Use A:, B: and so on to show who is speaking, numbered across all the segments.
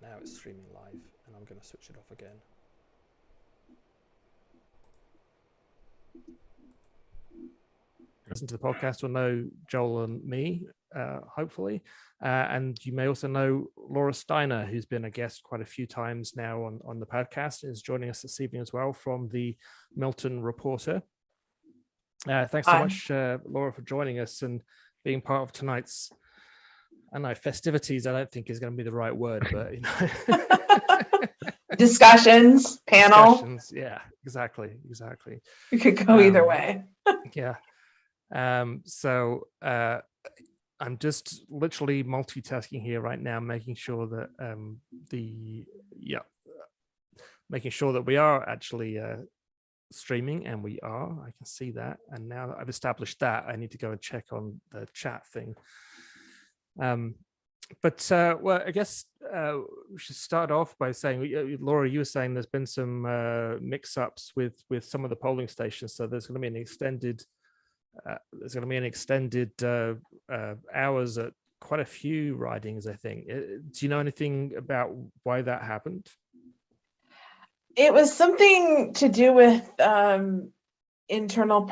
A: now it's streaming live, and I'm going to switch it off again. Listen to the podcast will know Joel and me, hopefully. And you may also know Laura Steiner, who's been a guest quite a few times now on the podcast, is joining us this evening as well from the Milton Reporter. Thanks so much, Laura, for joining us and being part of tonight's, I don't know, festivities. I don't think is going to be the right word, but you know.
B: Discussions, panel.
A: Discussions, yeah, exactly.
B: You could go either way.
A: Yeah. So I'm just literally multitasking here right now, making sure that making sure that we are actually streaming, and we are. I can see that, and now that I've established that, I need to go and check on the chat thing. But well, I guess we should start off by saying, Laura, you were saying there's been some mix-ups with some of the polling stations, so there's going to be an extended hours at quite a few ridings, I think. Do you know anything about why that happened?
B: It was something to do with internal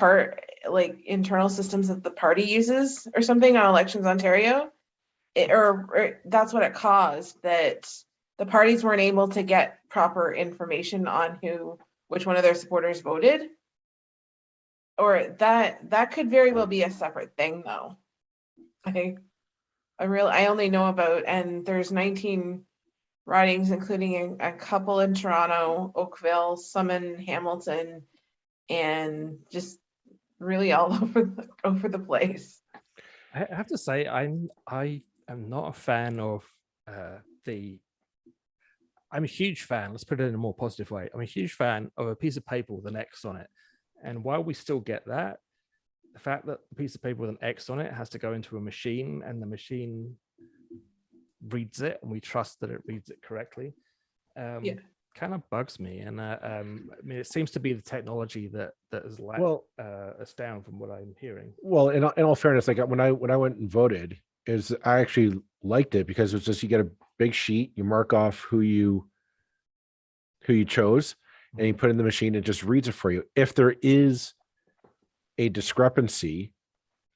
B: systems that the party uses or something on Elections Ontario. Or that's what it caused, that the parties weren't able to get proper information on which one of their supporters voted. Or that could very well be a separate thing, though. I only know about, and there's 19 ridings, including a couple in Toronto, Oakville, some in Hamilton, and just really all over the place.
A: I have to say, I am not a fan of I'm a huge fan, let's put it in a more positive way. I'm a huge fan of a piece of paper with an X on it. And while we still get that, the fact that a piece of paper with an X on it has to go into a machine and the machine reads it and we trust that it reads it correctly, kind of bugs me. And I mean, it seems to be the technology that has let us down from what I'm hearing.
C: Well, in all fairness, like when I went and voted, I actually liked it because it was just, you get a big sheet, you mark off who you chose, and you put in the machine, it just reads it for you. If there is a discrepancy,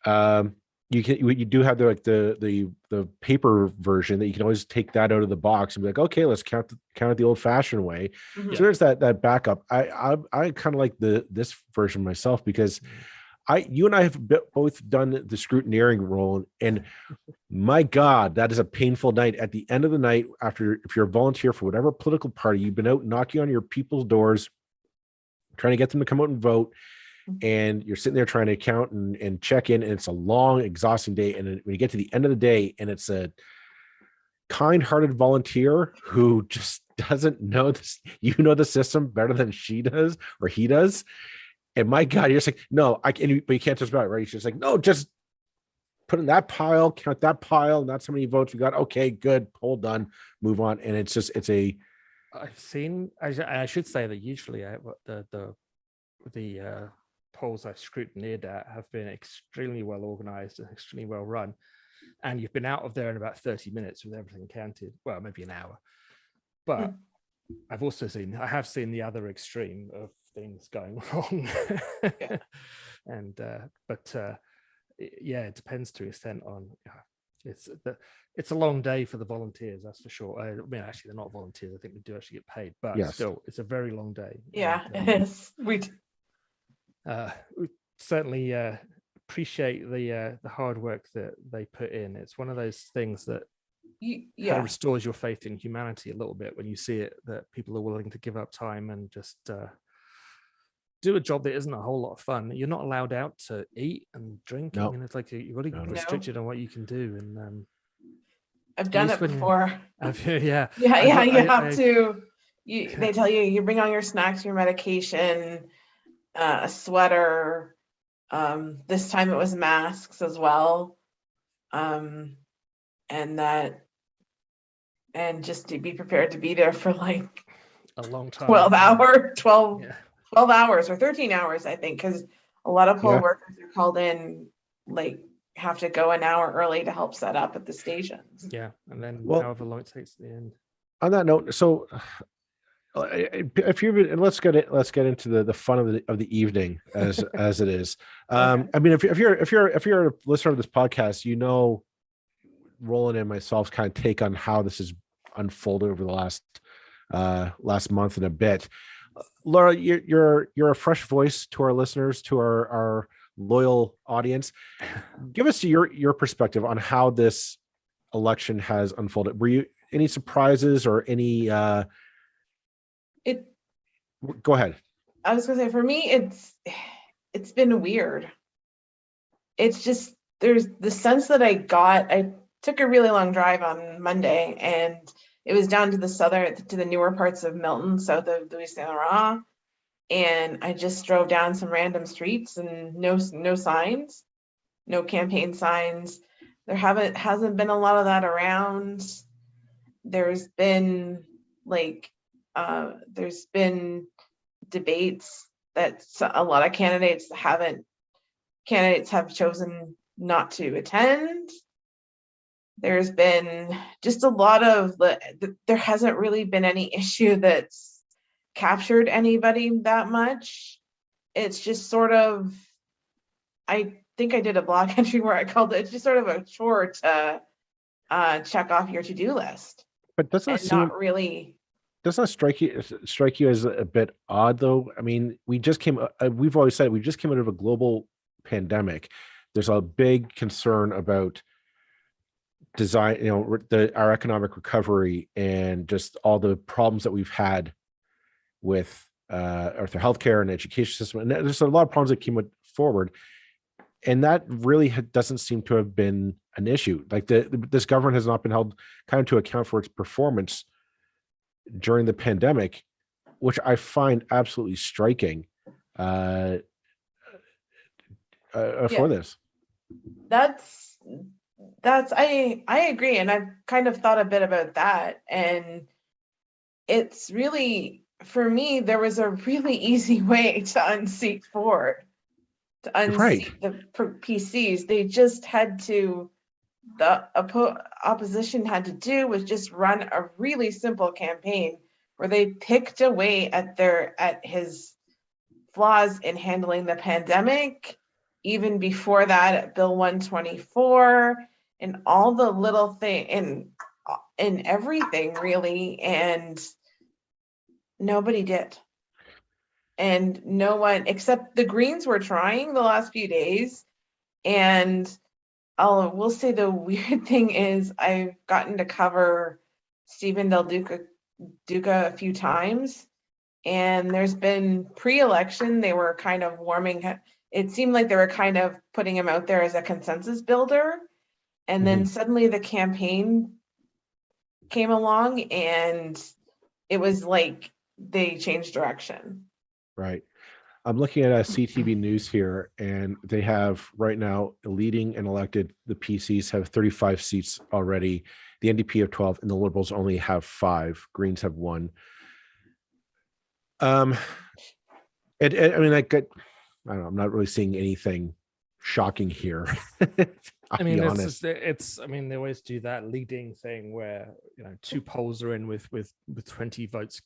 C: you do have the paper version that you can always take that out of the box and be like, okay, let's count it the old fashioned way. Mm-hmm. So there's that backup. I kind of like this version myself, because you and I have both done the scrutineering role, and my God, that is a painful night. At the end of the night, if you're a volunteer for whatever political party, you've been out knocking on your people's doors, trying to get them to come out and vote, and you're sitting there trying to count and check in, and it's a long, exhausting day. And when you get to the end of the day, and it's a kind-hearted volunteer who just doesn't know this, the system better than she does or he does. And my God, you're just like, no, but you can't just about it, right? You're just like, no, just put in that pile, count that pile, and that's how many votes we got. Okay, good, poll done, move on. And it's
A: I've seen, I should say that usually the polls I've scrutinized at have been extremely well organized and extremely well run. And you've been out of there in about 30 minutes with everything counted. Well, maybe an hour. But I have seen the other extreme of things going wrong. It depends to an extent on it's a long day for the volunteers, that's for sure. I mean, actually, they're not volunteers. I think they do actually get paid, but still, it's a very long day.
B: Yeah, it is. We
A: certainly appreciate the hard work that they put in. It's one of those things that kind of restores your faith in humanity a little bit when you see it, that people are willing to give up time and just do a job that isn't a whole lot of fun. You're not allowed out to eat and drink.
C: No.
A: I mean, it's like you've got to be restricted on what you can do. And
B: I've done it before.
A: Yeah.
B: They tell you bring on your snacks, your medication, a sweater. This time it was masks as well. And just to be prepared to be there for like
A: a long time.
B: 12 hours or 13 hours, I think, because a lot of poll workers are called in, like, have to go an hour early to help set up at the stations.
A: Yeah, and then however long it takes to the end.
C: On that note, so if you've been, and let's get into the fun of the evening as it is.
B: Okay.
C: I mean, if you're a listener of this podcast, you know, Roland and myself's kind of take on how this has unfolded over the last month and a bit. Laura, you're a fresh voice to our listeners, to our loyal audience. Give us your perspective on how this election has unfolded. Were you any surprises or any
B: It
C: go ahead.
B: I was gonna say, for me, it's been weird. It's just, there's the sense that I took a really long drive on Monday, and it was down to the newer parts of Milton, south of Louis Saint Laurent. And I just drove down some random streets and no signs, no campaign signs. There hasn't been a lot of that around. There's been there's been debates that a lot of candidates have chosen not to attend. There's been just a lot of there hasn't really been any issue that's captured anybody that much. It's just sort of, I think I did a blog entry where I called it, it's just sort of a chore to check off your to-do list.
C: But doesn't it
B: And
C: seem,
B: not really.
C: doesn't it strike you as a bit odd though? I mean, we've always said we just came out of a global pandemic. There's a big concern about design, our economic recovery and just all the problems that we've had with our healthcare and education system. And there's a lot of problems that came forward. And that really doesn't seem to have been an issue. Like this government has not been held kind of to account for its performance during the pandemic, which I find absolutely striking for this.
B: I agree. And I've kind of thought a bit about that. And it's really, for me, there was a really easy way to unseat Ford, to unseat the PCs. They just had to, the opposition had to do was just run a really simple campaign where they picked away at his flaws in handling the pandemic, even before that at Bill 124, and all the little thing in everything really, and nobody did. And no one, except the Greens, were trying the last few days. And we'll say the weird thing is I've gotten to cover Stephen Del Duca a few times. And there's been pre-election, they were kind of it seemed like they were kind of putting him out there as a consensus builder. And then suddenly the campaign came along and it was like they changed direction.
C: Right. I'm looking at CTV News here, and they have right now leading and elected. The PCs have 35 seats already. The NDP have 12, and the Liberals only have 5. Greens have 1. I mean, I don't know. I'm not really seeing anything shocking here.
A: I mean, I mean, they always do that leading thing where 2 polls are in with 20 votes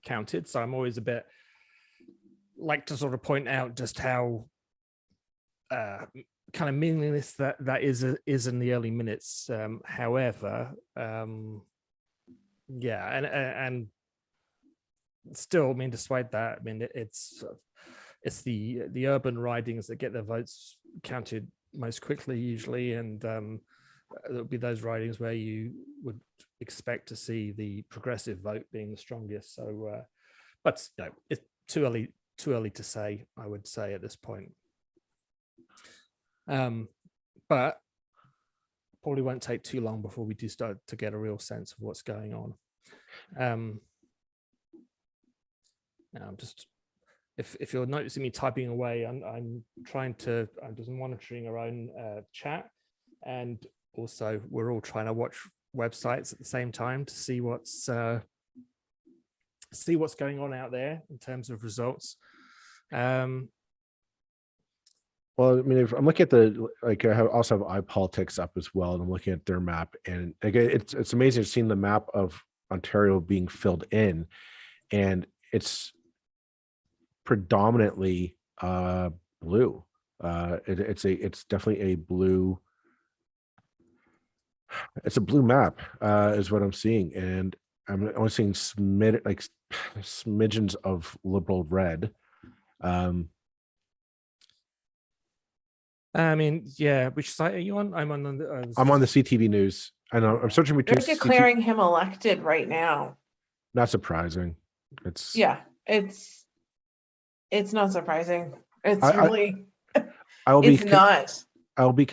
A: counted. So I'm always a bit like to sort of point out just how kind of meaningless that is in the early minutes. However, yeah, and still, I mean, despite that, I mean, it's the urban ridings that get their votes counted most quickly usually, and there'll be those ridings where you would expect to see the progressive vote being the strongest. So, but it's too early to say, I would say, at this point. But probably won't take too long before we do start to get a real sense of what's going on. Now I'm just, if you're noticing me typing away, I'm just monitoring our own chat, and also we're all trying to watch websites at the same time to see what's going on out there in terms of results.
C: Well, I mean, if I'm looking at I also have iPolitics up as well, and I'm looking at their map, and again, it's amazing seeing the map of Ontario being filled in, and it's predominantly blue. It's definitely a blue. It's a blue map, is what I'm seeing, and I'm only seeing smidgens of liberal red.
A: I mean, yeah. Which site are you on? I'm on
C: I'm on the CTV News, and I'm searching between.
B: They're declaring him elected right now.
C: Not surprising. It's
B: Yeah, it's not surprising. It's
C: I-
B: really,
C: I will be.
B: it's not.
C: I'll be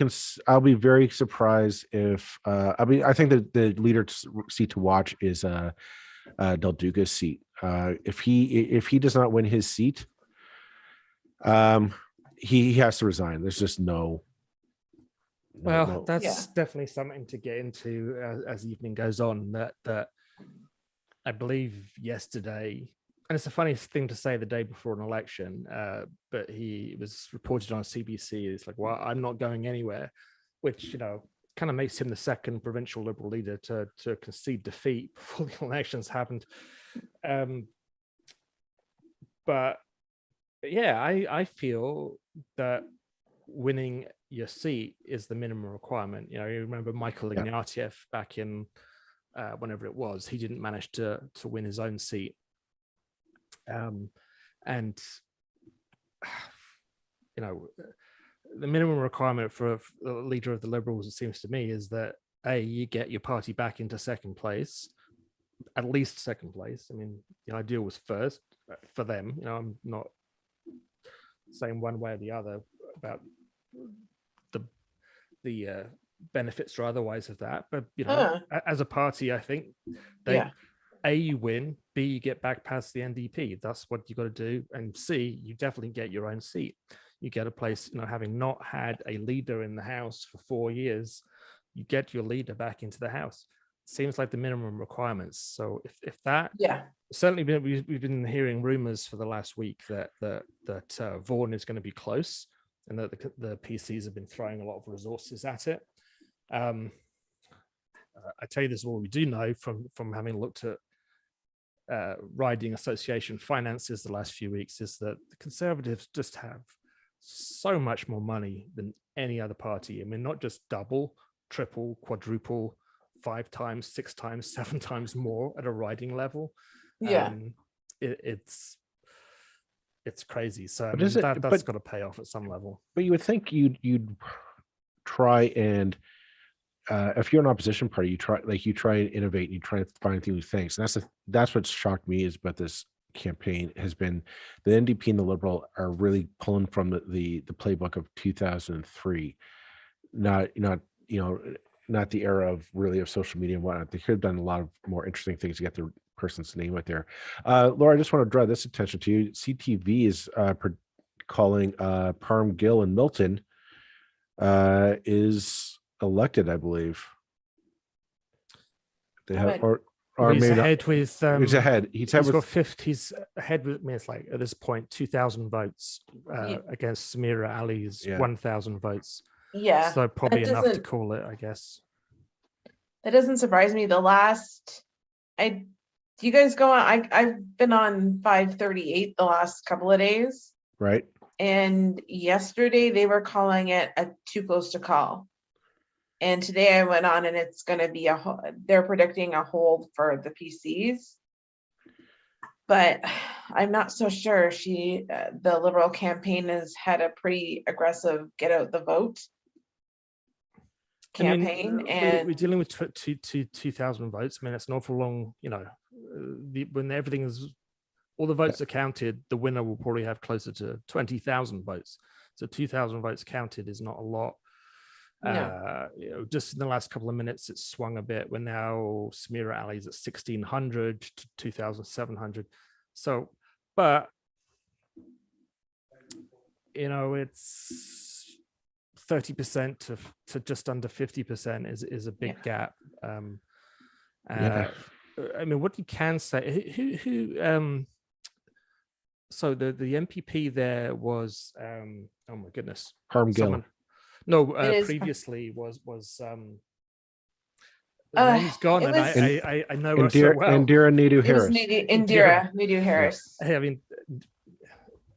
C: very surprised if I think that the leader seat to watch is Del Duca's seat. If he does not win his seat, he has to resign. There's just no.
A: Well, that's
B: Yeah.
A: definitely something to get into as the evening goes on. That I believe yesterday, and it's a funny thing to say the day before an election, but he was reported on CBC. It's like, well, I'm not going anywhere, which kind of makes him the second provincial Liberal leader to concede defeat before the elections happened. But yeah, I feel that winning your seat is the minimum requirement. You remember Michael
C: Yeah.
A: Ignatieff back in whenever it was, he didn't manage to win his own seat. And the minimum requirement for a leader of the Liberals, it seems to me, is that you get your party back into second place, at least second place. I mean, the ideal was first for them. I'm not saying one way or the other about the benefits or otherwise of that, but as a party, I think you win, B, you get back past the NDP. That's what you got to do, and C, you definitely get your own seat. You get a place. Having not had a leader in the House for 4 years, you get your leader back into the House. Seems like the minimum requirements. So if that, certainly we've been hearing rumors for the last week that Vaughan is going to be close, and that the PCs have been throwing a lot of resources at it. I tell you, this is what we do know from having looked at riding association finances the last few weeks, is that the Conservatives just have so much more money than any other party. I mean, not just double, triple, quadruple, 5 times, 6 times, 7 times more at a riding level. It's crazy. So I mean, that's got to pay off at some level. But
C: you would think you'd try and if you're an opposition party, you try and innovate, and you try to find new things. And that's what shocked me is about this campaign has been the NDP and the Liberal are really pulling from the playbook of 2003, not the era of social media and whatnot. They could have done a lot of more interesting things to get their person's name out there. Laura, I just want to draw this attention to you. CTV is calling Parm Gill and Milton is elected, I believe. They have or
A: he's
C: maybe
A: ahead with
C: he's ahead. He's
A: ahead with me. It's like at this point 2,000 votes against Samira Ali's 1,000 votes.
B: Yeah,
A: so probably enough to call it, I guess.
B: That doesn't surprise me. You guys go on? I've been on 538 the last couple of days,
C: right?
B: And yesterday they were calling it a too close to call. And today I went on and it's going to be they're predicting a hold for the PCs. But I'm not so sure. The Liberal campaign has had a pretty aggressive get out the vote campaign. And
A: we're dealing with 2,000 votes. I mean, that's an awful long, when all the votes are counted, the winner will probably have closer to 20,000 votes. So 2,000 votes counted is not a lot. Just in the last couple of minutes, it's swung a bit. We're now Samira Ali's at 1,600 to 2,700. So, but it's 30% to just under 50% is a big gap. I mean, what you can say, who so the MPP there was oh my goodness,
C: Parm Gill.
A: No, previously was The name's gone,
B: it
A: and
B: was
A: I know her so well.
C: Indira Naidu
B: it was
C: Harris.
B: Indira Naidu Harris.
A: I mean,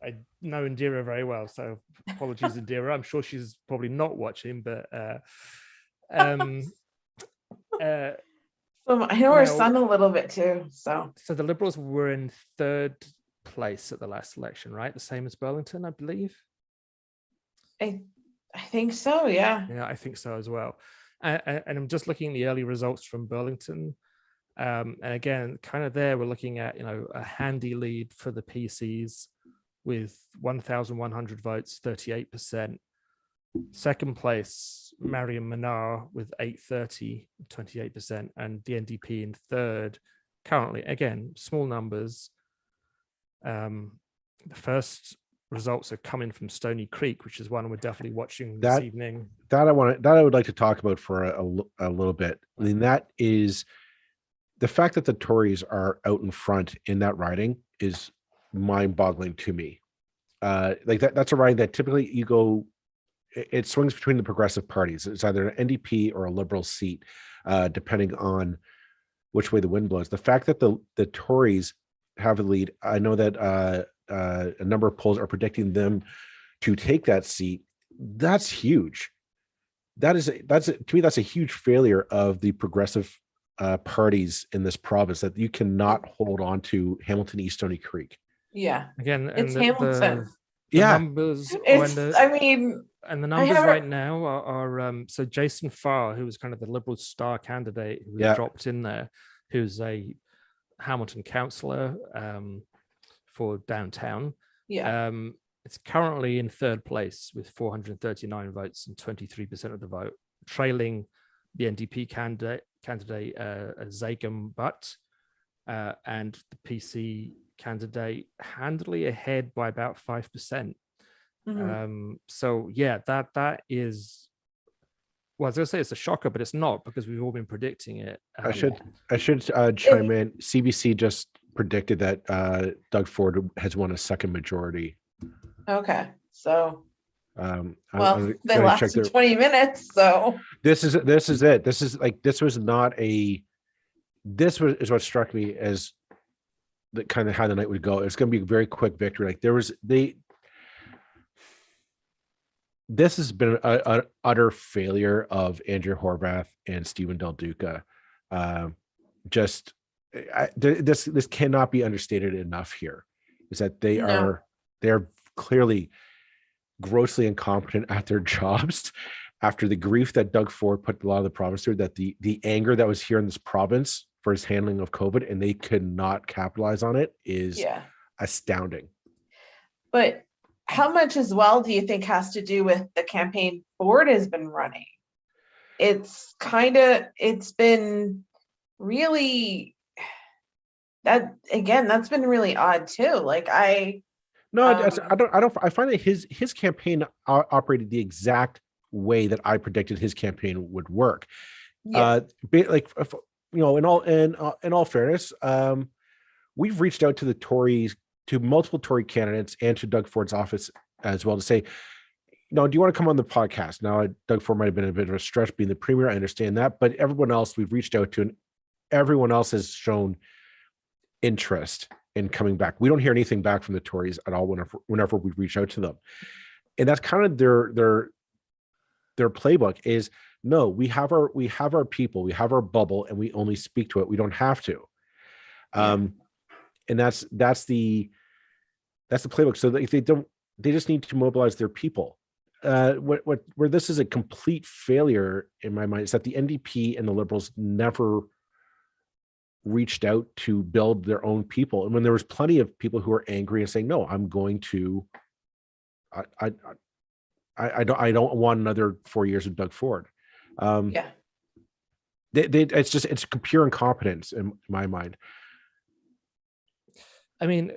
A: I know Indira very well, so apologies, Indira. I'm sure she's probably not watching, but
B: So I know her
A: now-
B: son a little bit too. So
A: so the Liberals were in third place at the last election, right? The same as Burlington, I believe.
B: I think so. Yeah.
A: Yeah, I think so as well. And I'm just looking at the early results from Burlington. And again, kind of there, we're looking at, a handy lead for the PCs with 1,100 votes, 38%. Second place, Mariam Manar with 830, 28%, and the NDP in third. Currently, again, small numbers. The first results are coming from Stony Creek, which is one we're definitely watching this evening.
C: That I would like to talk about for a little bit. I mean, that is the fact that the Tories are out in front in that riding is mind-boggling to me. Like that's a riding that typically it swings between the progressive parties. It's either an NDP or a Liberal seat, depending on which way the wind blows. The fact that the Tories have a lead, I know that a number of polls are predicting them to take that seat. That's huge. That's to me, that's a huge failure of the progressive parties in this province, that you cannot hold on to Hamilton East Stony Creek.
B: Yeah.
A: Again,
B: It's Hamilton.
A: The numbers and the numbers right now are so Jason Farr, who was kind of the Liberal star candidate who was dropped in there, who's a Hamilton councillor for downtown. It's currently in third place with 439 votes and 23% of the vote, trailing the NDP candidate Zagam Butt, and the PC candidate handily ahead by about 5%. So yeah, that is, well, I was gonna say it's a shocker, but it's not, because we've all been predicting it.
C: I should chime in. CBC just predicted that Doug Ford has won a second majority.
B: Okay, so
C: they
B: lasted 20 minutes. So
C: this is it. This is like, this was what struck me as the kind of how the night would go. It's going to be a very quick victory. Like this has been an utter failure of Andrea Horwath and Stephen Del Duca. This cannot be understated enough here, is that they are clearly grossly incompetent at their jobs after the grief that Doug Ford put a lot of the province through, that the anger that was here in this province for his handling of COVID, and they could not capitalize on it, is astounding.
B: But how much as well do you think has to do with the campaign Ford has been running? It's been really, that's been really odd too. Like I find that his campaign operated the exact way that I predicted his campaign would work. In all fairness, we've reached out to the Tories, to multiple Tory candidates, and to Doug Ford's office as well, to say, do you want to come on the podcast? Now, Doug Ford might have been a bit of a stretch being the premier, I understand that, but everyone else we've reached out to, and everyone else has shown interest in coming back. We don't hear anything back from the Tories at all whenever we reach out to them, and that's kind of their playbook is, no, we have our people, we have our bubble, and we only speak to it. We don't have to. And that's the playbook. So that if they just need to mobilize their people. Where this is a complete failure in my mind is that the NDP and the Liberals never reached out to build their own people. And when there was plenty of people who were angry and saying, no, I'm going to, I don't want another 4 years of Doug Ford. It's pure incompetence in my mind.
A: I mean,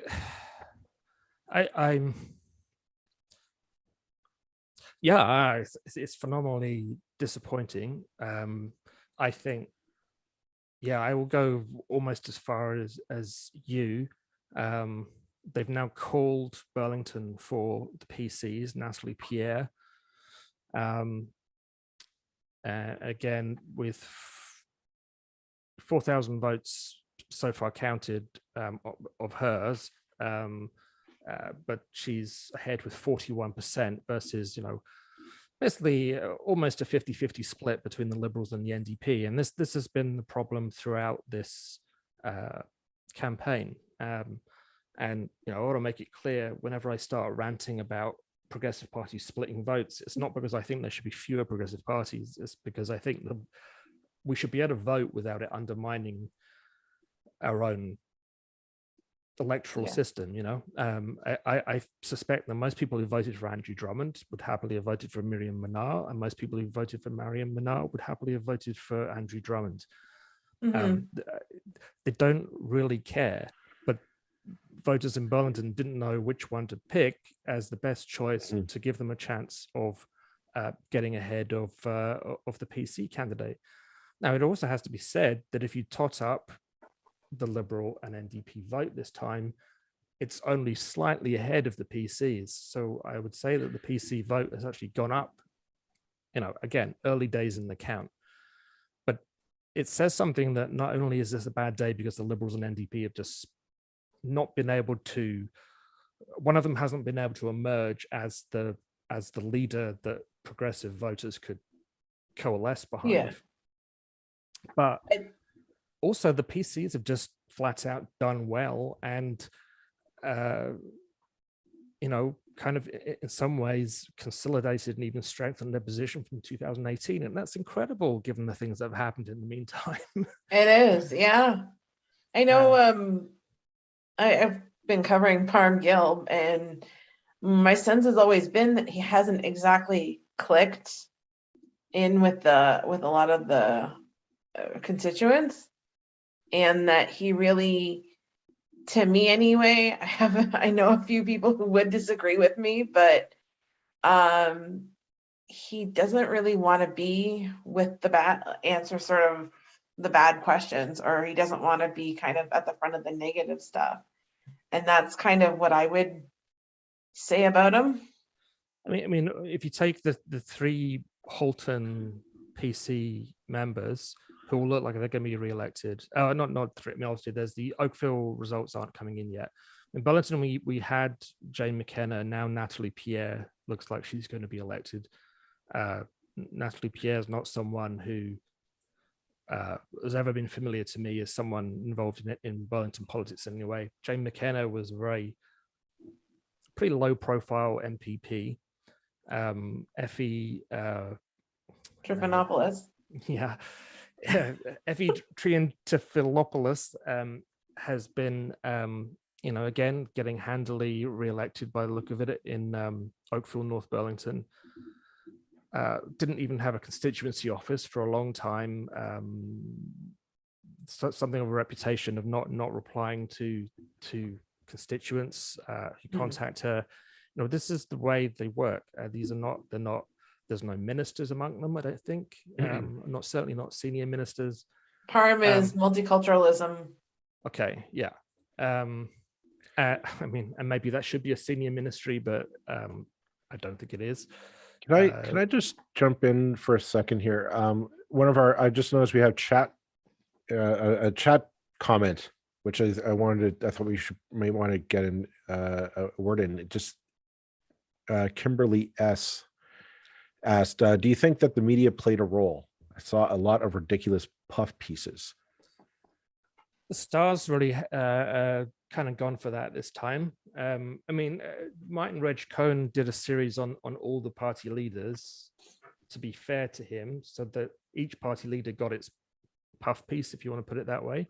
A: it's phenomenally disappointing. I think, I will go almost as far as you. They've now called Burlington for the PCs, Natalie Pierre. Again, with 4,000 votes so far counted of hers, but she's ahead with 41% versus, basically almost a 50-50 split between the Liberals and the NDP. And this has been the problem throughout this campaign. And I want to make it clear, whenever I start ranting about progressive parties splitting votes, it's not because I think there should be fewer progressive parties. It's because I think that we should be able to vote without it undermining our own electoral system. I suspect that most people who voted for Andrew Drummond would happily have voted for Miriam Manar, and most people who voted for Miriam Manar would happily have voted for Andrew Drummond. They don't really care, but voters in Burlington didn't know which one to pick as the best choice to give them a chance of getting ahead of the PC candidate. Now, it also has to be said that if you tot up the Liberal and NDP vote this time, it's only slightly ahead of the PCs. So I would say that the PC vote has actually gone up, again, early days in the count. But it says something that not only is this a bad day because the Liberals and NDP have just not been able to, one of them hasn't been able to emerge as the leader that progressive voters could coalesce behind. But also the PCs have just flat out done well, and kind of in some ways consolidated and even strengthened their position from 2018, and that's incredible given the things that have happened in the meantime.
B: It is, yeah. I know. I've been covering Parm Gill, and my sense has always been that he hasn't exactly clicked in with a lot of the constituents, and that he really, to me anyway, I know a few people who would disagree with me, but he doesn't really want to be with the bad answer, sort of the bad questions, or he doesn't want to be kind of at the front of the negative stuff. And that's kind of what I would say about him.
A: I mean, if you take the three Halton PC members who all look like they're going to be re-elected, not three. I mean, obviously, there's the Oakville results aren't coming in yet. In Burlington, we had Jane McKenna. Now Natalie Pierre looks like she's going to be elected. Natalie Pierre is not someone who has ever been familiar to me as someone involved in Burlington politics anyway. Jane McKenna was a pretty low profile MPP. Effie
B: Trifonopoulos.
A: Effie Triantafilopoulos has been again getting handily re-elected by the look of it in Oakville, North Burlington. Didn't even have a constituency office for a long time. Something of a reputation of not replying to constituents who contact her. This is the way they work. They're not. There's no ministers among them, I don't think. Certainly not senior ministers.
B: Parm is multiculturalism.
A: Okay, yeah. I mean, and maybe that should be a senior ministry, but I don't think it is.
C: Can I just jump in for a second here? I just noticed we have a chat comment, which I thought we may want to get in a word in. Kimberly S asked, do you think that the media played a role? I saw a lot of ridiculous puff pieces.
A: The Star's really kind of gone for that this time. I mean, Martin Reg Cohen did a series on all the party leaders, to be fair to him, so that each party leader got its puff piece, if you want to put it that way.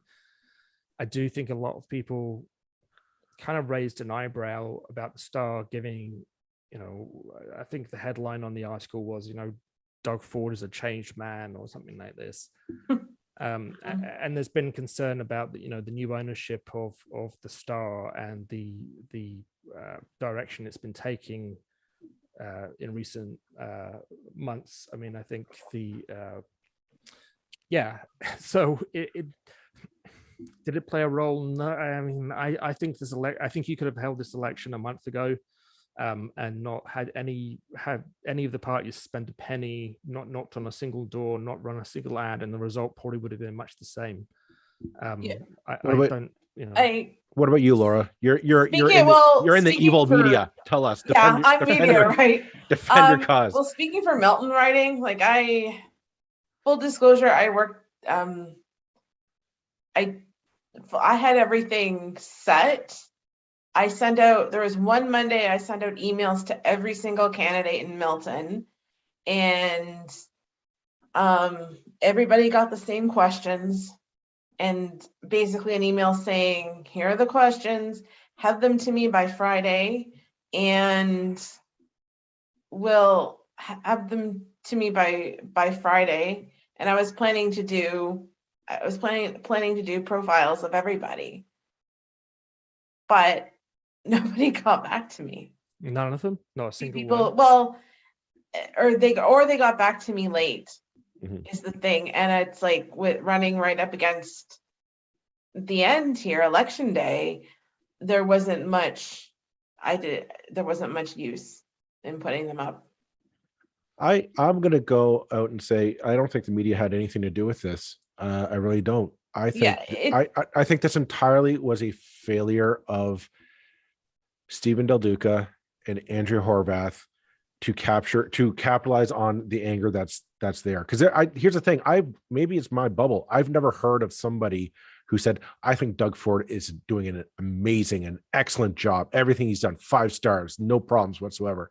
A: I do think a lot of people kind of raised an eyebrow about the Star giving, I think the headline on the article was, Doug Ford is a changed man or something like this. And there's been concern about the new ownership of the Star and the direction it's been taking in recent months. I mean, I think so it did it play a role? No, I mean, I think I think you could have held this election a month ago and not had any of the parties spend a penny, not knocked on a single door, not run a single ad, and the result probably would have been much the same.
B: Yeah.
A: I
C: What about-
A: don't, you know.
C: What about you, Laura? You're
B: Speaking-
C: in
B: well,
C: you're in the
B: speaking
C: evil
B: for-
C: media. Tell us.
B: Yeah, I'm
C: defend
B: media,
C: your,
B: right?
C: defend your cause.
B: Well, speaking for Milton writing, like full disclosure, I worked, I had everything set. There was one Monday I sent out emails to every single candidate in Milton, and everybody got the same questions, and basically an email saying, here are the questions, have them to me by Friday, and will have them to me by Friday. And I was planning to do profiles of everybody, but nobody got back to me.
A: None of them, not a single
B: People,
A: one.
B: well, or they got back to me late,
C: Mhm.
B: is the thing. And it's like with running right up against the end here, election day, there wasn't much use in putting them up.
C: I'm gonna go out and say I don't think the media had anything to do with this. I really don't. I think
B: Yeah,
C: I think this entirely was a failure of Stephen Del Duca and Andrea Horvath to capitalize on the anger that's there. Because here's the thing, maybe it's my bubble. I've never heard of somebody who said, I think Doug Ford is doing an amazing and excellent job. Everything he's done, 5 stars, no problems whatsoever.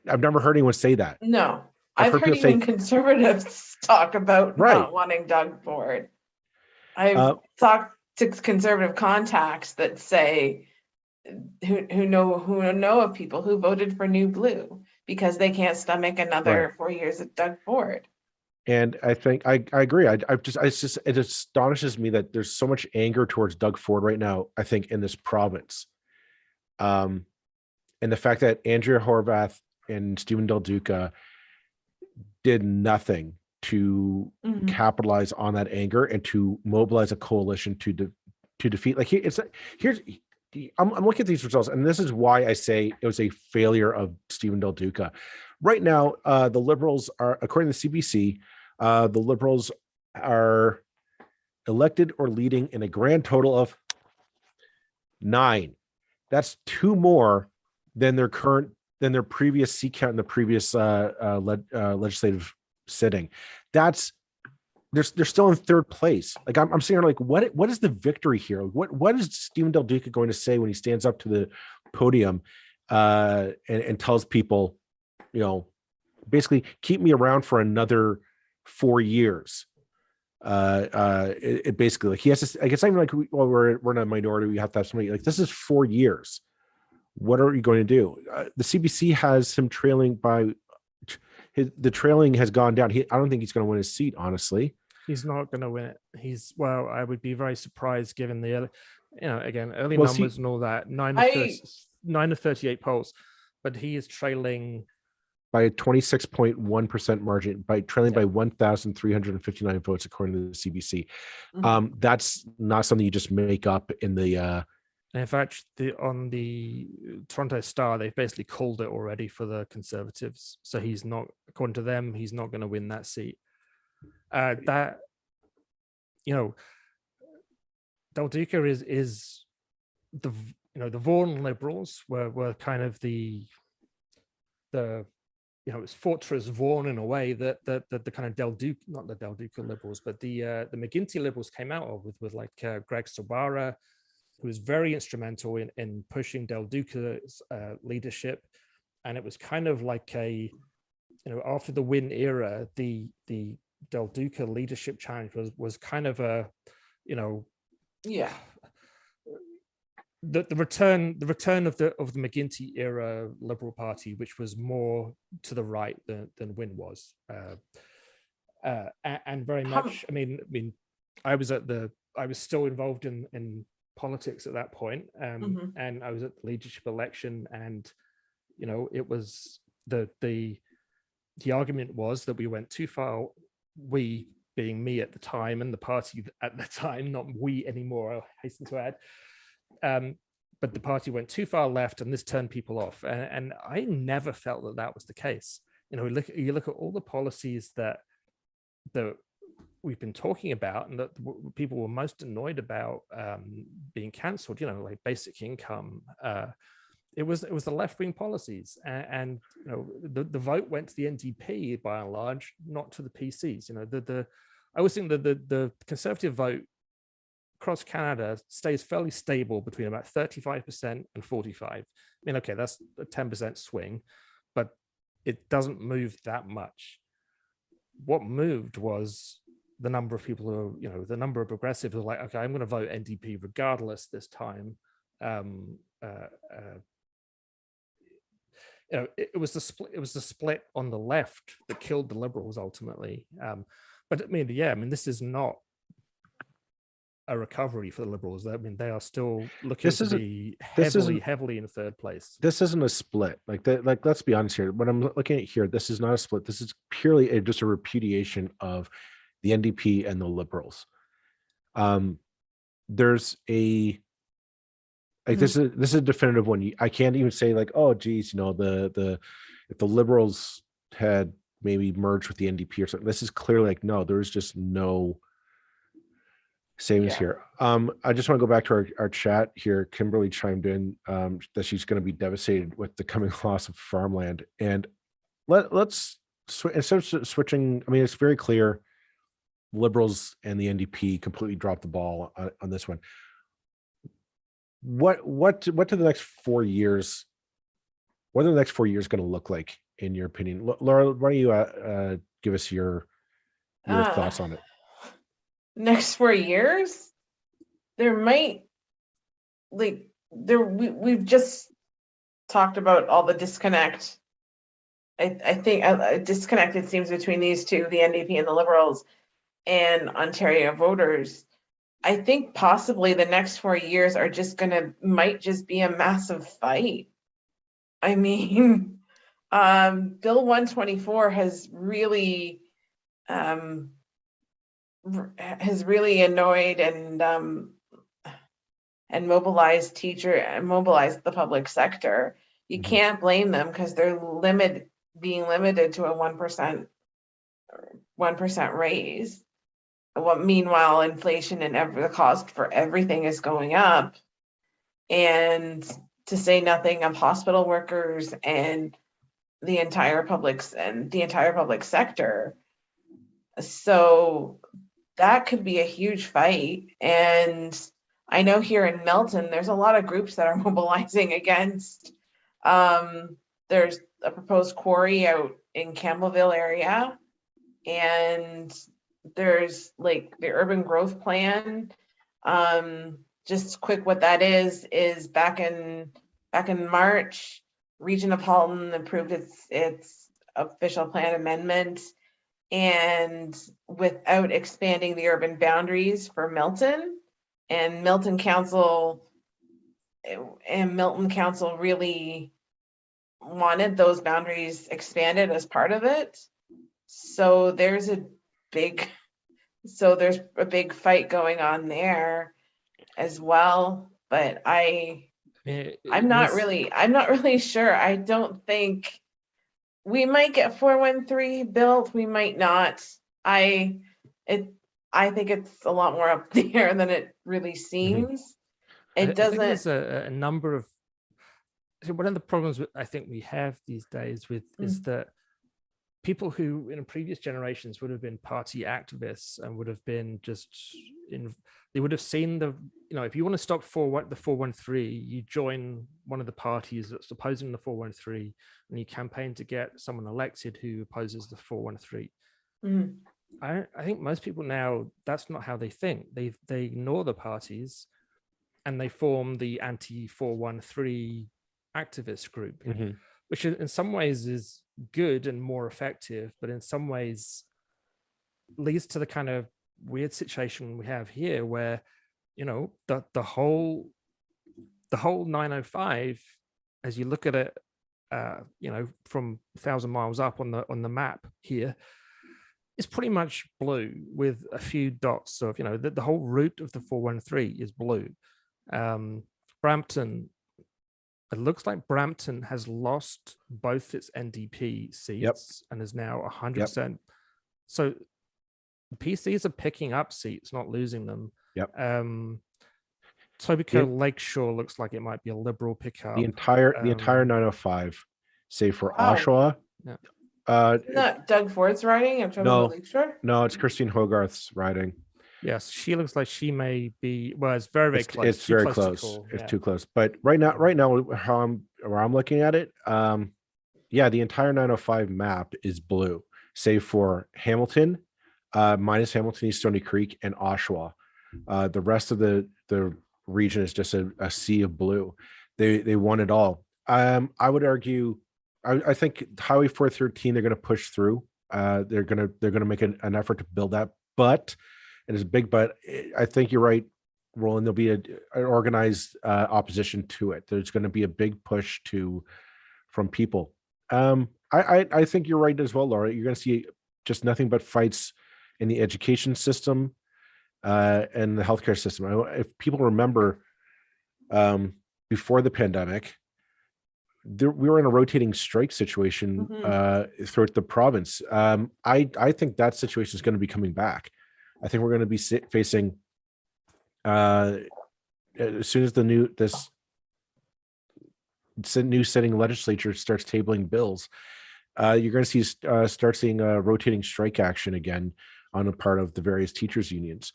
C: I've never heard anyone say that.
B: no.
C: I've
B: I've
C: heard
B: heard
C: people say-
B: even conservatives talk about
C: Right.
B: not wanting Doug Ford. I've
C: Uh,
B: talked to conservative contacts that say who know of people who voted for New Blue because they can't stomach another
C: Right.
B: 4 years of Doug Ford.
C: And I think I agree. It astonishes me that there's so much anger towards Doug Ford right now, I think, in this province. And the fact that Andrea Horvath and Stephen Del Duca did nothing to
B: Mhm.
C: capitalize on that anger and to mobilize a coalition to defeat. Like here's I'm looking at these results, and this is why I say it was a failure of Stephen Del Duca. Right now, the Liberals are, according to the CBC, the Liberals are elected or leading in a grand total of 9. That's 2 more than their previous seat count in the previous legislative sitting. They're still in 3rd place. Like I'm sitting here like, what is the victory here? What is Stephen Del Duca going to say when he stands up to the podium and tells people, basically keep me around for another 4 years? It basically, like, he has to, like, it's not even like, we're in a minority, we have to have somebody, like, this is 4 years. What are you going to do? The CBC has him trailing by the trailing has gone down. I don't think he's going to win his seat, honestly.
A: He's not going to win it. I would be very surprised given the, again, early
C: Well,
A: numbers and all that. 9 of 38 polls, but he is trailing
C: by a 26.1% margin, by trailing by 1,359 votes, according to the CBC.
B: Mhm.
C: That's not something you just make up in the.
A: In fact, on the Toronto Star, they've basically called it already for the Conservatives. So he's not, according to them, he's not going to win that seat. Del Duca is the Vaughan Liberals were kind of the it's Fortress Vaughan in a way that the kind of not the Del Duca Liberals, but the McGuinty Liberals came out of with like Greg Sobara, who was very instrumental in pushing Del Duca's leadership. And it was kind of like after the Wynne era, the Del Duca leadership challenge was kind of a,
B: Yeah.
A: the return of the McGuinty era Liberal Party, which was more to the right than Wynne was, and very much. I mean, I was still involved in politics at that point,
B: Mhm.
A: and I was at the leadership election, and it was the argument was that we went too far. We being me at the time and the party at the time, not we anymore, I hasten to add. But the party went too far left, and this turned people off. And I never felt that was the case. You look at all the policies that we've been talking about, and that people were most annoyed about being cancelled, like basic income. It was the left-wing policies, and the vote went to the NDP by and large, not to the PCs. I always think that the Conservative vote across Canada stays fairly stable between about 35% and 45%. I mean, okay, that's a 10% swing, but it doesn't move that much. What moved was the number of people who, the number of progressives who are like, okay, I'm going to vote NDP regardless this time. It was the split. It was the split on the left that killed the Liberals ultimately. But this is not a recovery for the Liberals. I mean, they are still looking to be heavily in third place.
C: This isn't a split. Like let's be honest here. When I'm looking at here, this is not a split. This is purely just a repudiation of the NDP and the Liberals. There's a this is a definitive one. I can't even say like, oh geez, if the Liberals had maybe merged with the NDP or something. This is clearly like, no, there's just no savings here. I just want to go back to our chat here. Kimberly chimed in that she's going to be devastated with the coming loss of farmland. And let's instead of switching, I mean, it's very clear Liberals and the NDP completely dropped the ball on this one. What do the next 4 years? What are the next 4 years going to look like, in your opinion? Laura, why don't you give us your thoughts on it?
B: Next 4 years, there might we've just talked about all the disconnect. I think a disconnect, it seems, between these two, the NDP and the Liberals and Ontario voters. I think possibly the next 4 years are might just be a massive fight. I mean, Bill 124 has really annoyed and mobilized the public sector. You can't blame them because they're being limited to a 1% raise. Meanwhile, inflation and the cost for everything is going up, and to say nothing of hospital workers and the entire public sector. So that could be a huge fight. And I know here in Milton, there's a lot of groups that are mobilizing against. There's a proposed quarry out in Campbellville area, and there's like the urban growth plan. Just quick, what that is back in March, Region of Halton approved its official plan amendment, and without expanding the urban boundaries for Milton, and Milton Council really wanted those boundaries expanded as part of it. So there's a big fight going on there as well. But I'm not really sure. I don't think we might get 413 built. We might not. I think it's a lot more up there than it really seems. It doesn't.
A: I think there's a number of. One of the problems I think we have these days with is that people who in previous generations would have been party activists and would have been they would have seen if you want to stop the 413, you join one of the parties that's opposing the 413 and you campaign to get someone elected who opposes the 413. I think most people now, that's not how they think. They ignore the parties and they form the anti-413 activist group, which in some ways is good and more effective, but in some ways leads to the kind of weird situation we have here where the whole 905, as you look at it from 1,000 miles up on the map here, is pretty much blue with a few dots. So the whole route of the 413 is blue. Brampton, it looks like Brampton has lost both its NDP seats and is now 100%. So the PCs are picking up seats, not losing them.
C: Yep.
A: Tobico Lakeshore looks like it might be a Liberal pickup.
C: The entire 905, save for
B: Wow.
C: Oshawa.
A: Yeah.
B: Isn't that Doug Ford's riding of Tobico Lakeshore?
C: No, it's Christine Hogarth's riding.
A: Yes, she looks like she may be. Well, it's very, very close.
C: It's very close. It's too close. But right now, where I'm looking at it, yeah, the entire 905 map is blue, save for Hamilton, minus Hamilton, East Stony Creek, and Oshawa. The rest of the region is just a sea of blue. They won it all. I would argue, I think Highway 413 they're going to push through. They're going to make an effort to build that, but it is a big but. I think you're right, Roland. There'll be an organized opposition to it. There's going to be a big push from people. I think you're right as well, Laura. You're going to see just nothing but fights in the education system and the healthcare system. If people remember, before the pandemic, we were in a rotating strike situation throughout the province. I think that situation is going to be coming back. I think we're going to be facing as soon as this new sitting legislature starts tabling bills, you're going to start seeing rotating strike action again on the part of the various teachers unions.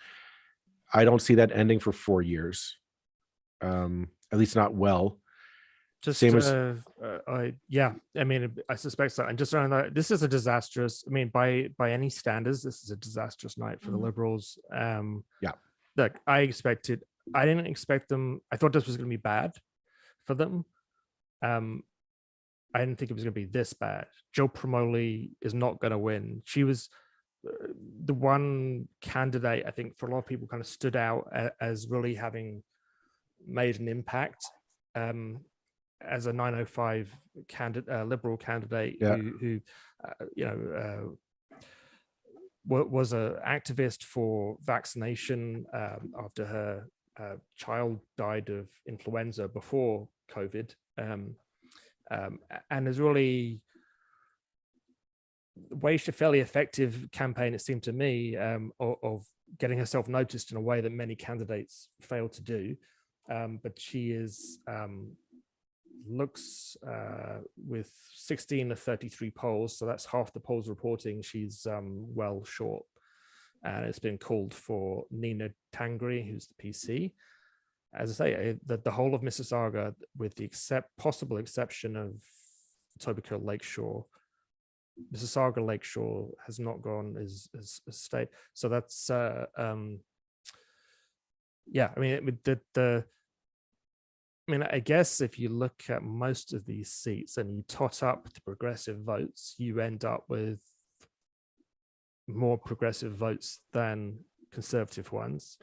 C: I don't see that ending for 4 years, at least not well.
A: Just
C: same as
A: yeah, I mean, I suspect so. And just around that, this is a disastrous. I mean, by any standards, this is a disastrous night for the Liberals.
C: Yeah,
A: look, I didn't expect them. I thought this was going to be bad for them. I didn't think it was going to be this bad. Joe Promoli is not going to win. She was the one candidate I think for a lot of people kind of stood out as really having made an impact. As a 905 Liberal candidate who was an activist for vaccination after her child died of influenza before COVID, and is really waged a fairly effective campaign, it seemed to me, of getting herself noticed in a way that many candidates fail to do. But she is looks with 16 of 33 polls, so that's half the polls reporting she's well short, and it's been called for Nina Tangri, who's the PC. As I say, the whole of Mississauga, with the possible exception of Tobico Lakeshore, Mississauga Lakeshore has not gone as a state. So that's yeah, I mean, I guess if you look at most of these seats and you tot up the progressive votes, you end up with more progressive votes than conservative ones.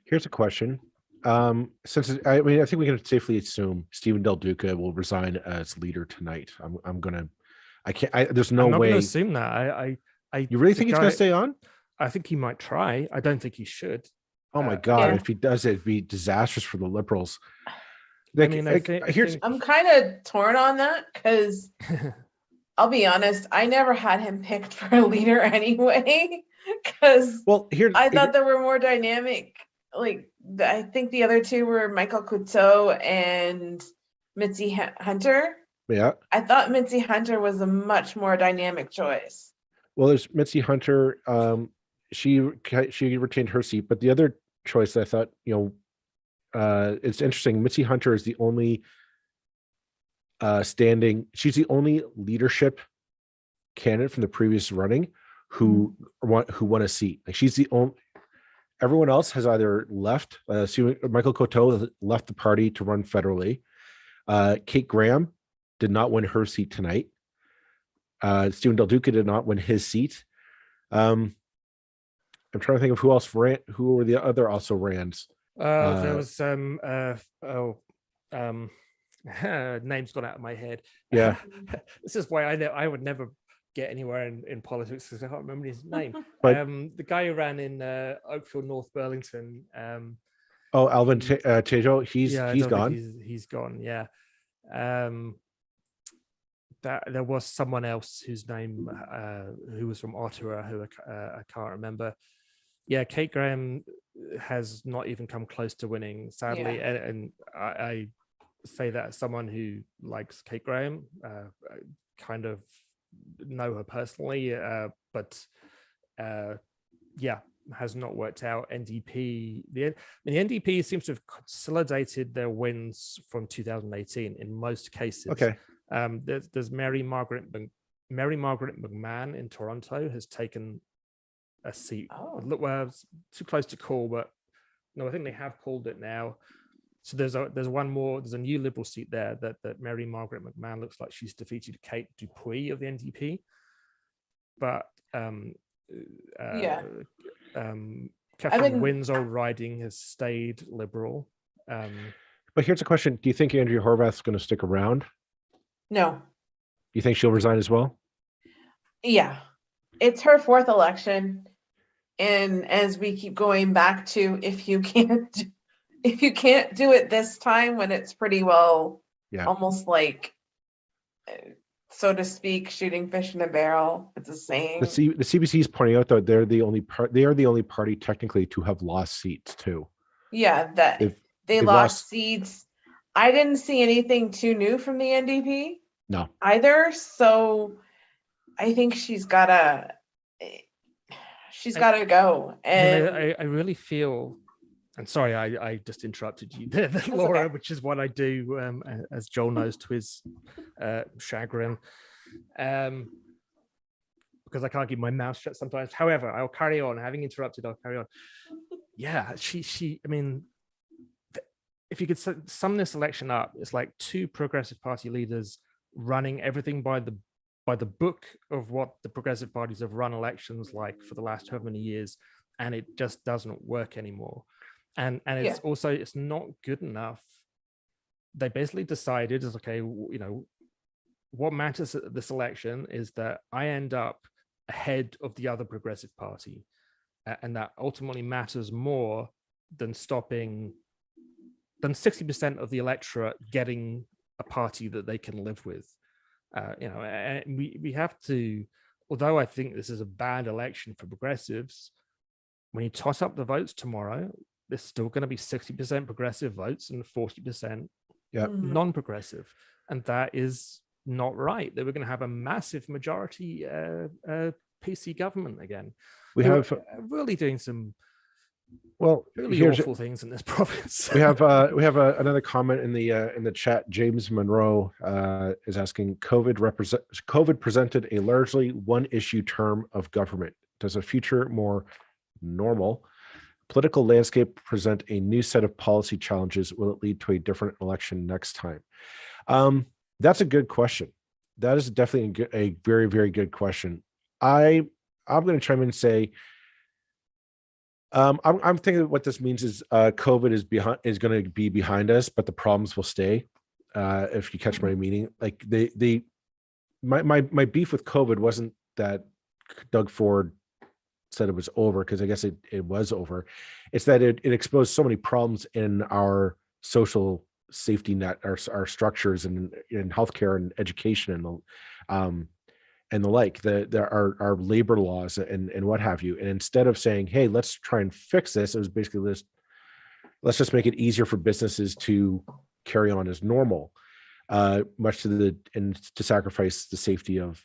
C: Here's a question. I think we can safely assume Stephen Del Duca will resign as leader tonight. There's no way. I'm not going to
A: assume that.
C: You really think he's going to stay on?
A: I think he might try. I don't think he should.
C: Oh my God! If he does, it'd be disastrous for the Liberals.
B: I'm kind of torn on that because I'll be honest, I never had him picked for a leader anyway. Because I thought there were more dynamic. Like I think the other two were Michael Couteau and Mitzi Hunter.
C: Yeah,
B: I thought Mitzi Hunter was a much more dynamic choice.
C: Well, there's Mitzi Hunter. She retained her seat, but the other choice I thought, it's interesting. Mitzi Hunter is the only she's the only leadership candidate from the previous running who won a seat. Like she's the only. Everyone else has either left. Michael Couteau left the party to run federally. Kate Graham did not win her seat tonight. Stephen Del Duca did not win his seat. I'm trying to think of who else ran. Who were the other also rans?
A: There was name's gone out of my head.
C: Yeah,
A: this is why I would never get anywhere in politics because I can't remember his name.
C: But
A: the guy who ran in Oakfield, North Burlington.
C: Alvin Tejo. He's gone.
A: He's gone. Yeah. that there was someone else whose name who was from Ottawa who I can't remember. Yeah, Kate Graham has not even come close to winning, sadly,
B: Yeah.
A: and I say that as someone who likes Kate Graham, kind of know her personally, but yeah, has not worked out. NDP, the NDP seems to have consolidated their wins from 2018 in most cases.
C: Okay.
A: There's Mary Margaret McMahon in Toronto has taken a seat.
B: Oh.
A: Look, well, it's too close to call, but no, I think they have called it now. So there's one more. There's a new Liberal seat there that Mary Margaret McMahon looks like she's defeated Kate Dupuy of the NDP, but
B: Yeah.
A: Catherine Wynn's old riding has stayed Liberal.
C: But here's a question: do you think Andrea Horwath's going to stick around?
B: No.
C: Do you think she'll resign as well?
B: Yeah. It's her fourth election. And as we keep going back to, if you can't do it this time when it's pretty well, almost like, so to speak, shooting fish in a barrel. It's a saying.
C: The CBC is pointing out that they're the only party technically to have lost seats too.
B: Yeah, that they lost seats. I didn't see anything too new from the NDP.
C: No.
B: Either. So I think she's gotta go. And
A: I really feel, and sorry, I just interrupted you there, Laura, okay. Which is what I do, as Joel knows, to his chagrin, because I can't keep my mouth shut sometimes. However, I'll carry on. Having interrupted, I'll carry on. Yeah, she. I mean, if you could sum this election up, it's like two Progressive Party leaders running everything by the book of what the progressive parties have run elections like for the last however many years, and it just doesn't work anymore. And it's also, it's not good enough. They basically decided, is okay, you know, what matters at this election is that I end up ahead of the other progressive party, and that ultimately matters more than 60% of the electorate getting a party that they can live with. You know, and we have to, although I think this is a bad election for progressives, when you toss up the votes tomorrow, there's still going to be 60% progressive votes and 40% non-progressive. And that is not right. That we're going to have a massive majority PC government again. We have really doing some really awful things in this province.
C: we have another comment in the chat. James Monroe is asking, COVID presented a largely one-issue term of government. Does a future more normal political landscape present a new set of policy challenges? Will it lead to a different election next time? That's a good question. That is definitely a very, very good question. I'm going to chime in and say, I'm thinking what this means is COVID is going to be behind us, but the problems will stay. If you catch my meaning, like my beef with COVID wasn't that Doug Ford said it was over, because I guess it was over. It's that it exposed so many problems in our social safety net, our structures, and in healthcare and education and the like, our labor laws and what have you. And instead of saying, hey, let's try and fix this, it was basically this, let's just make it easier for businesses to carry on as normal, much to sacrifice the safety of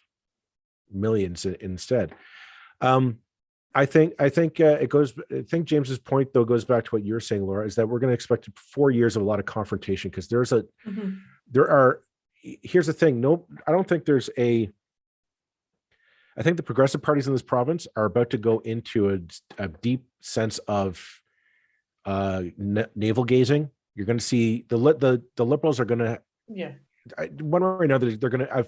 C: millions instead. I think James's point though goes back to what you're saying, Laura, is that we're going to expect 4 years of a lot of confrontation, because here's the thing. I don't think I think the progressive parties in this province are about to go into a deep sense of navel gazing. You're going to see the Liberals are going to, one way or another, they're going to,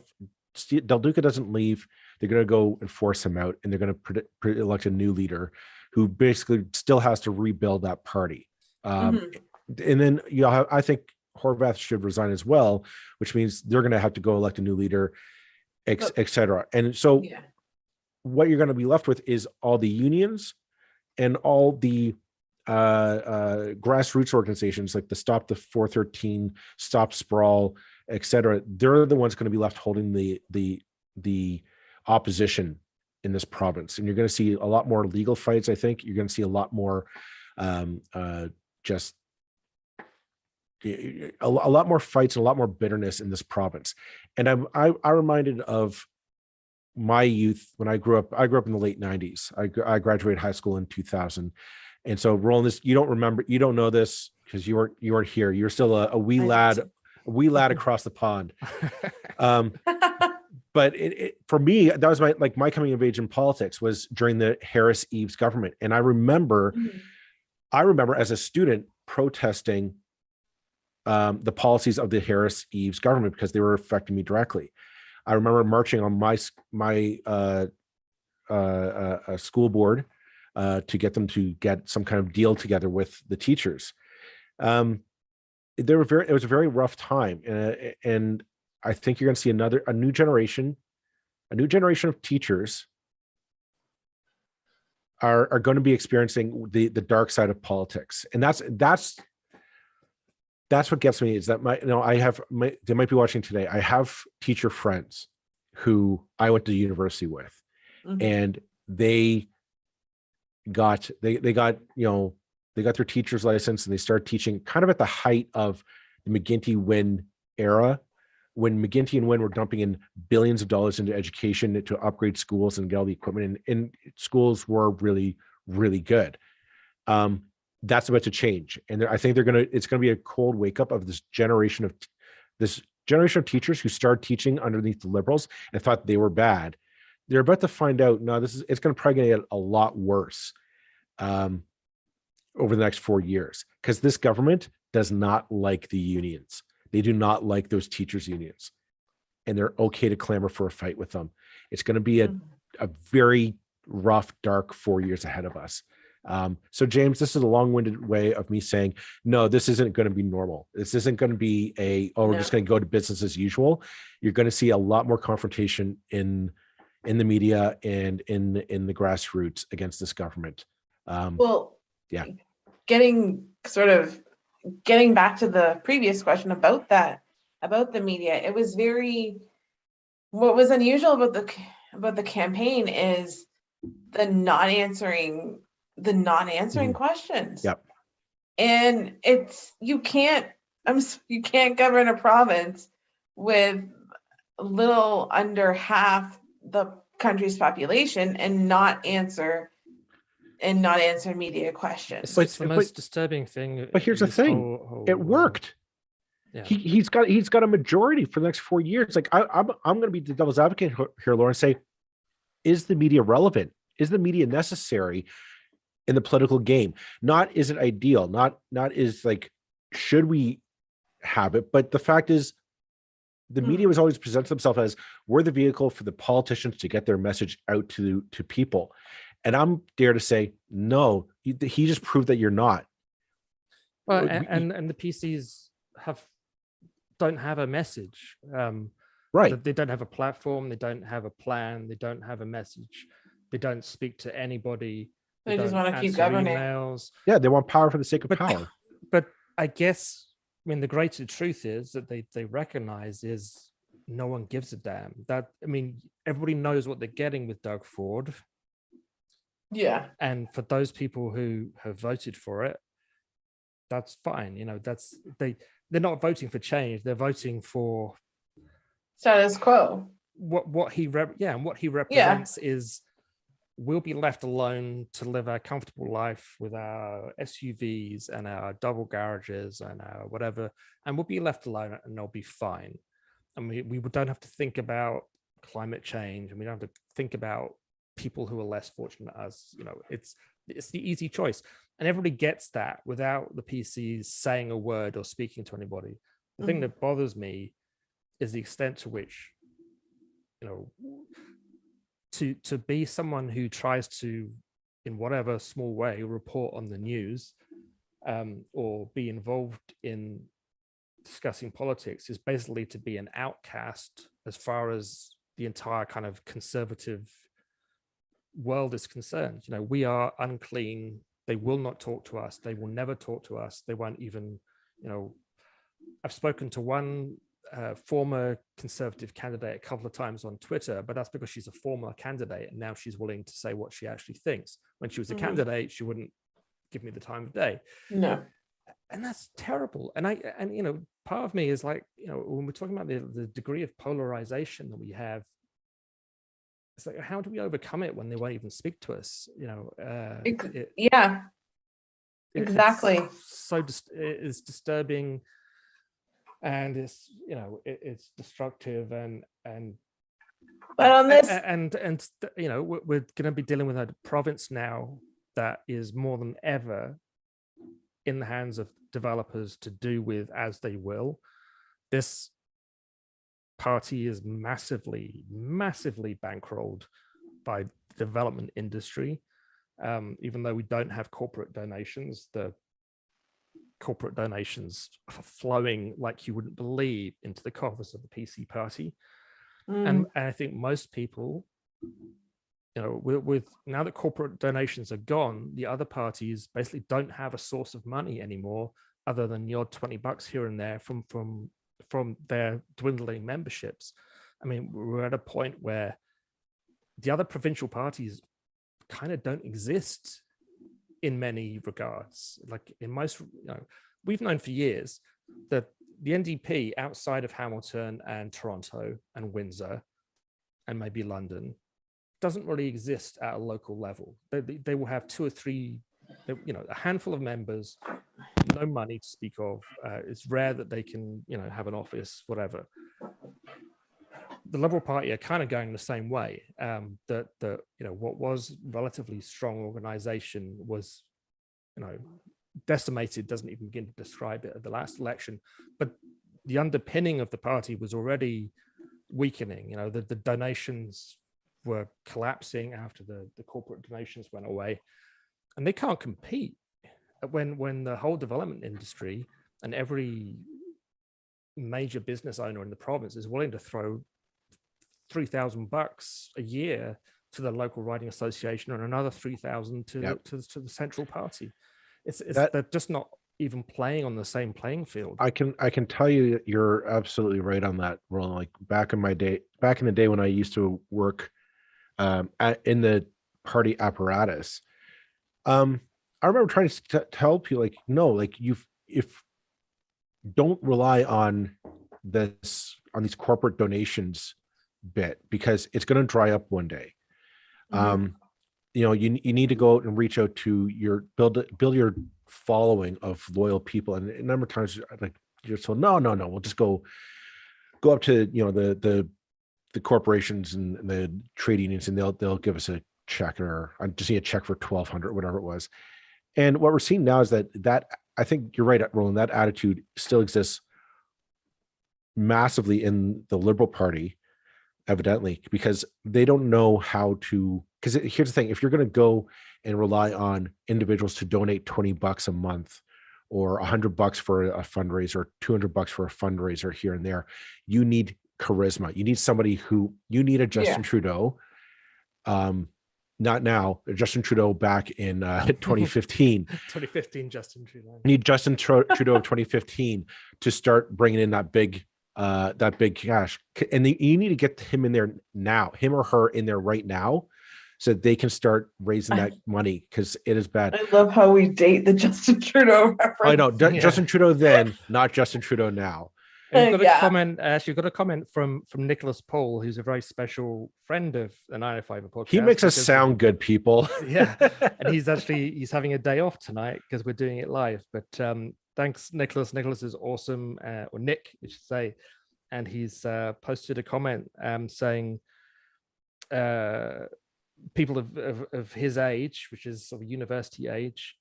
C: Del Duca doesn't leave, they're going to go and force him out, and they're going to elect a new leader who basically still has to rebuild that party. And then I think Horwath should resign as well, which means they're going to have to go elect a new leader, et cetera. And so what you're going to be left with is all the unions and all the grassroots organizations like the Stop the 413, Stop Sprawl, etc., they're the ones going to be left holding the opposition in this province. And you're going to see a lot more legal fights. I think you're going to see a lot more just a lot more fights and a lot more bitterness in this province. And I reminded of my youth when I grew up. I grew up in the late 90s. I graduated high school in 2000. And so, Roland, this, you don't know this because you weren't here. You're still a wee lad across the pond. But for me, that was my coming of age in politics was during the Harris-Eves government. And I remember as a student protesting the policies of the Harris-Eves government because they were affecting me directly. I remember marching on my school board to get them to get some kind of deal together with the teachers. It was a very rough time, and I think you're going to see a new generation of teachers are going to be experiencing the dark side of politics, and that's what gets me is that they might be watching today. I have teacher friends who I went to university with, and they got their teacher's license and they started teaching kind of at the height of the McGuinty-Wynne era, when McGuinty and Wynne were dumping in billions of dollars into education to upgrade schools and get all the equipment, and schools were really, really good. That's about to change, and I think it's going to be a cold wake up of this generation of teachers who started teaching underneath the Liberals and thought they were bad. They're about to find out, no, it's going to probably get a lot worse over the next 4 years, because this government does not like the unions. They do not like those teachers' unions, and they're okay to clamor for a fight with them. It's going to be a very rough, dark 4 years ahead of us. So James, this is a long-winded way of me saying, no, this isn't going to be normal. This isn't going to be we're just going to go to business as usual. You're going to see a lot more confrontation in the media and in the grassroots against this government.
B: Getting back to the previous question about the media, what was unusual about the campaign is the not answering questions.
C: Yep.
B: And you can't govern a province with little under half the country's population and not answer media questions.
A: It's the most disturbing thing.
C: But here's the thing: it worked. Yeah. He's got a majority for the next 4 years. Like I'm going to be the devil's advocate here, Laura, and say, is the media relevant? Is the media necessary in the political game? Not is it ideal? Not is like should we have it? But the fact is, the media was always presents themselves as we're the vehicle for the politicians to get their message out to people. And I'm dare to say, no, he just proved that you're not.
A: Well, and the PCs don't have a message.
C: Right.
A: They don't have a platform. They don't have a plan. They don't have a message. They don't speak to anybody.
B: They just want to keep governing.
A: Emails.
C: Yeah, they want power for the sake of power.
A: But I guess, the greater truth is that they recognize is no one gives a damn. Everybody knows what they're getting with Doug Ford.
B: Yeah.
A: And for those people who have voted for it, that's fine. They're not voting for change. They're voting for
B: status quo.
A: What he represents is we'll be left alone to live a comfortable life with our SUVs and our double garages and our whatever, and we'll be left alone and they'll be fine. And we don't have to think about climate change, and we don't have to think about people who are less fortunate than us. It's the easy choice, and everybody gets that without the PCs saying a word or speaking to anybody. The thing that bothers me is the extent to which to be someone who tries to, in whatever small way, report on the news or be involved in discussing politics is basically to be an outcast as far as the entire kind of conservative world is concerned. We are unclean. They will not talk to us. They will never talk to us. They won't even, I've spoken to one former Conservative candidate a couple of times on Twitter, but that's because she's a former candidate and now she's willing to say what she actually thinks. When she was a candidate, she wouldn't give me the time of day.
B: No.
A: And that's terrible. And you know, part of me is like, you know, when we're talking about the degree of polarization that we have, it's like, how do we overcome it when they won't even speak to us? You know,
B: Yeah, exactly.
A: It is disturbing, and it's, you know, it's destructive, and
B: but on this,
A: and you know, we're going to be dealing with a province now that is more than ever in the hands of developers to do with as they will. This party is massively bankrolled by the development industry. Even though we don't have corporate donations, the corporate donations are flowing like you wouldn't believe into the coffers of the PC party. And I think most people, you know, with now that corporate donations are gone, the other parties basically don't have a source of money anymore other than the odd $20 here and there from their dwindling memberships. I mean, we're at a point where the other provincial parties kind of don't exist in many regards. Like in most, you know, we've known for years that the NDP outside of Hamilton and Toronto and Windsor and maybe London doesn't really exist at a local level. They will have two or three, you know, a handful of members, no money to speak of. It's rare that they can, you know, have an office, whatever. The Liberal Party are kind of going the same way. That you know, what was relatively strong organization was, you know, decimated, doesn't even begin to describe it at the last election. But the underpinning of the party was already weakening. You know, the donations were collapsing after the corporate donations went away, and they can't compete when the whole development industry and every major business owner in the province is willing to throw $3,000 a year to the local riding association and another 3,000 to the central party. They're just not even playing on the same playing field.
C: I can tell you that you're absolutely right on that, Roland. Like back in the day when I used to work in the party apparatus, I remember trying to tell people, like, no, like if don't rely on these corporate donations bit, because it's going to dry up one day. You know, you need to go out and reach out to build your following of loyal people. And a number of times, like, you're told, no, we'll just go up to, you know, the corporations and the trade unions, and they'll give us a check, or I just need a check for $1,200, whatever it was. And what we're seeing now is that I think you're right, Roland, that attitude still exists massively in the Liberal Party, evidently, because they don't know how to. Because here's the thing: if you're going to go and rely on individuals to donate $20 a month, or $100 for a fundraiser, $200 for a fundraiser here and there, you need charisma. You need somebody you need a Justin Trudeau. Not now, Justin Trudeau back in 2015.
A: 2015 Justin Trudeau.
C: You need Justin Trudeau of 2015 to start bringing in that big cash, and you need to get him in there now, him or her in there right now, so that they can start raising that money, because it is bad.
B: I love how we date the Justin Trudeau reference.
C: I know, Justin Trudeau then, not Justin Trudeau now.
A: We've got a comment. Actually, we've got a comment from Nicholas Paul, who's a very special friend of the 905 podcast.
C: He makes us sound good, people.
A: Yeah, and he's having a day off tonight because we're doing it live. But thanks, Nicholas. Nicholas is awesome, or Nick, I should say, and he's posted a comment saying people of his age, which is sort of university age,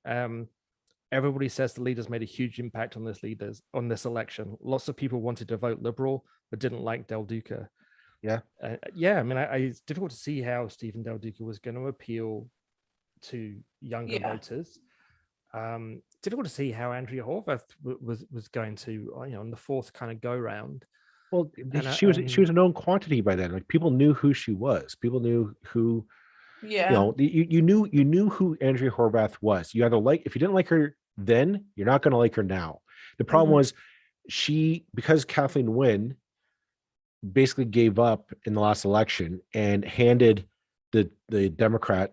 A: everybody says the leaders made a huge impact on this election. Lots of people wanted to vote Liberal but didn't like Del Duca.
C: Yeah.
A: I mean, it's difficult to see how Stephen Del Duca was going to appeal to younger voters. Difficult to see how Andrea Horwath was going to, you know, on the fourth kind of go round.
C: Well, she was a known quantity by then. Like, people knew who she was. People knew who.
B: Yeah.
C: You know, you knew who Andrea Horwath was. You either if you didn't like her then, you're not going to like her now. The problem was because Kathleen Wynne basically gave up in the last election and handed the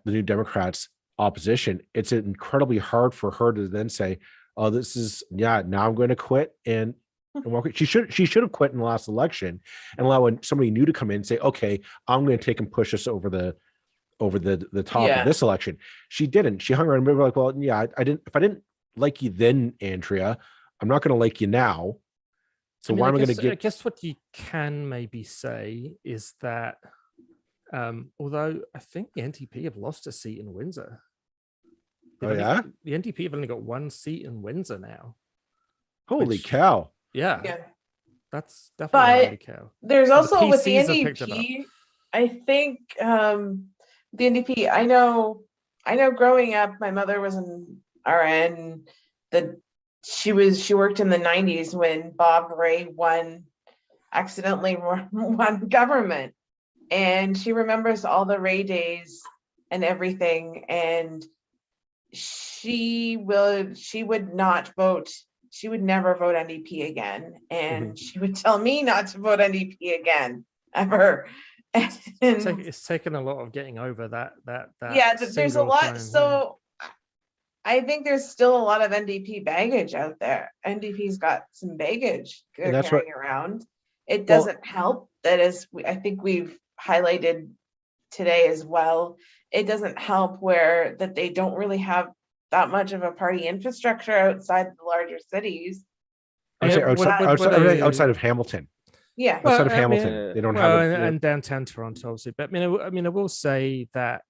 C: new Democrats opposition, it's incredibly hard for her to then say, oh, this is, yeah, now I'm going to quit and walk. She should have quit in the last election and allow somebody new to come in and say, okay, I'm going to take and push us over the top
B: Yeah.
C: of this election. She didn't. She hung around and maybe like, well, yeah, I didn't. If I didn't like you then, Andrea, I'm not going to like you now. So why am I going to
A: I
C: get?
A: guess what you can maybe say is that, although I think the NDP have lost a seat in Windsor.
C: Oh yeah,
A: the NDP have only got one seat in Windsor now.
C: holy
A: Which-
C: cow!
B: Yeah.
A: That's definitely a
B: But
A: handicap.
B: there's
A: So the
B: also with the
A: PCs have picked it up.
B: NDP, I think the NDP, I know growing up, my mother was an RN. She worked in the 90s when Bob Ray accidentally won government. And she remembers all the Ray days and everything. And she would not vote. She would never vote NDP again. And she would tell me not to vote NDP again, ever. And
A: It's taken a lot of getting over that.
B: yeah, there's a
A: single
B: lot.
A: time,
B: So I think there's still a lot of NDP baggage out there. NDP's got some baggage
C: And that's
B: carrying around. It
C: Well-
B: doesn't help that, as I think we've highlighted today as well, it doesn't help that they don't really have that much of a party infrastructure outside the larger cities.
C: I would say outside of Hamilton.
B: Yeah.
C: Outside of Hamilton, they don't have it.
A: and downtown Toronto, obviously. But I will say that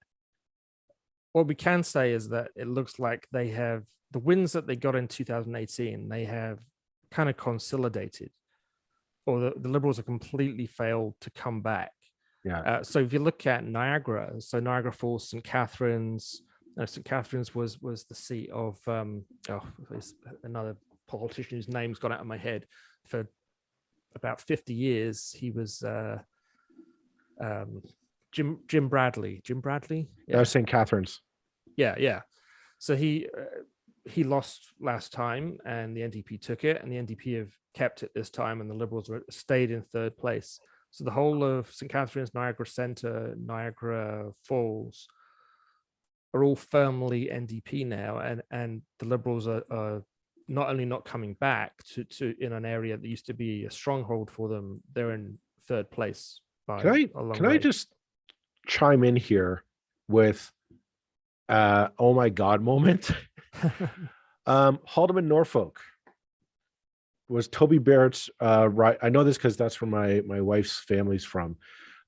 A: what we can say is that it looks like they have the wins that they got in 2018. They have kind of consolidated, or the Liberals have completely failed to come back.
C: Yeah.
A: So if you look at Niagara, so Niagara Falls, St. Catharines. St. Catharines was the seat of there's another politician whose name's gone out of my head. For about 50 years, he was Jim Bradley. Jim Bradley?
C: That was St. Catharines.
A: Yeah. So he lost last time, and the NDP took it, and the NDP have kept it this time, and the Liberals stayed in third place. So the whole of St. Catharines, Niagara Centre, Niagara Falls are all firmly NDP now, and the Liberals are not only not coming back to in an area that used to be a stronghold for them, they're in third place.
C: Can I just chime in here with oh my god moment? Haldeman Norfolk was Toby Barrett's right. I know this because that's where my wife's family's from.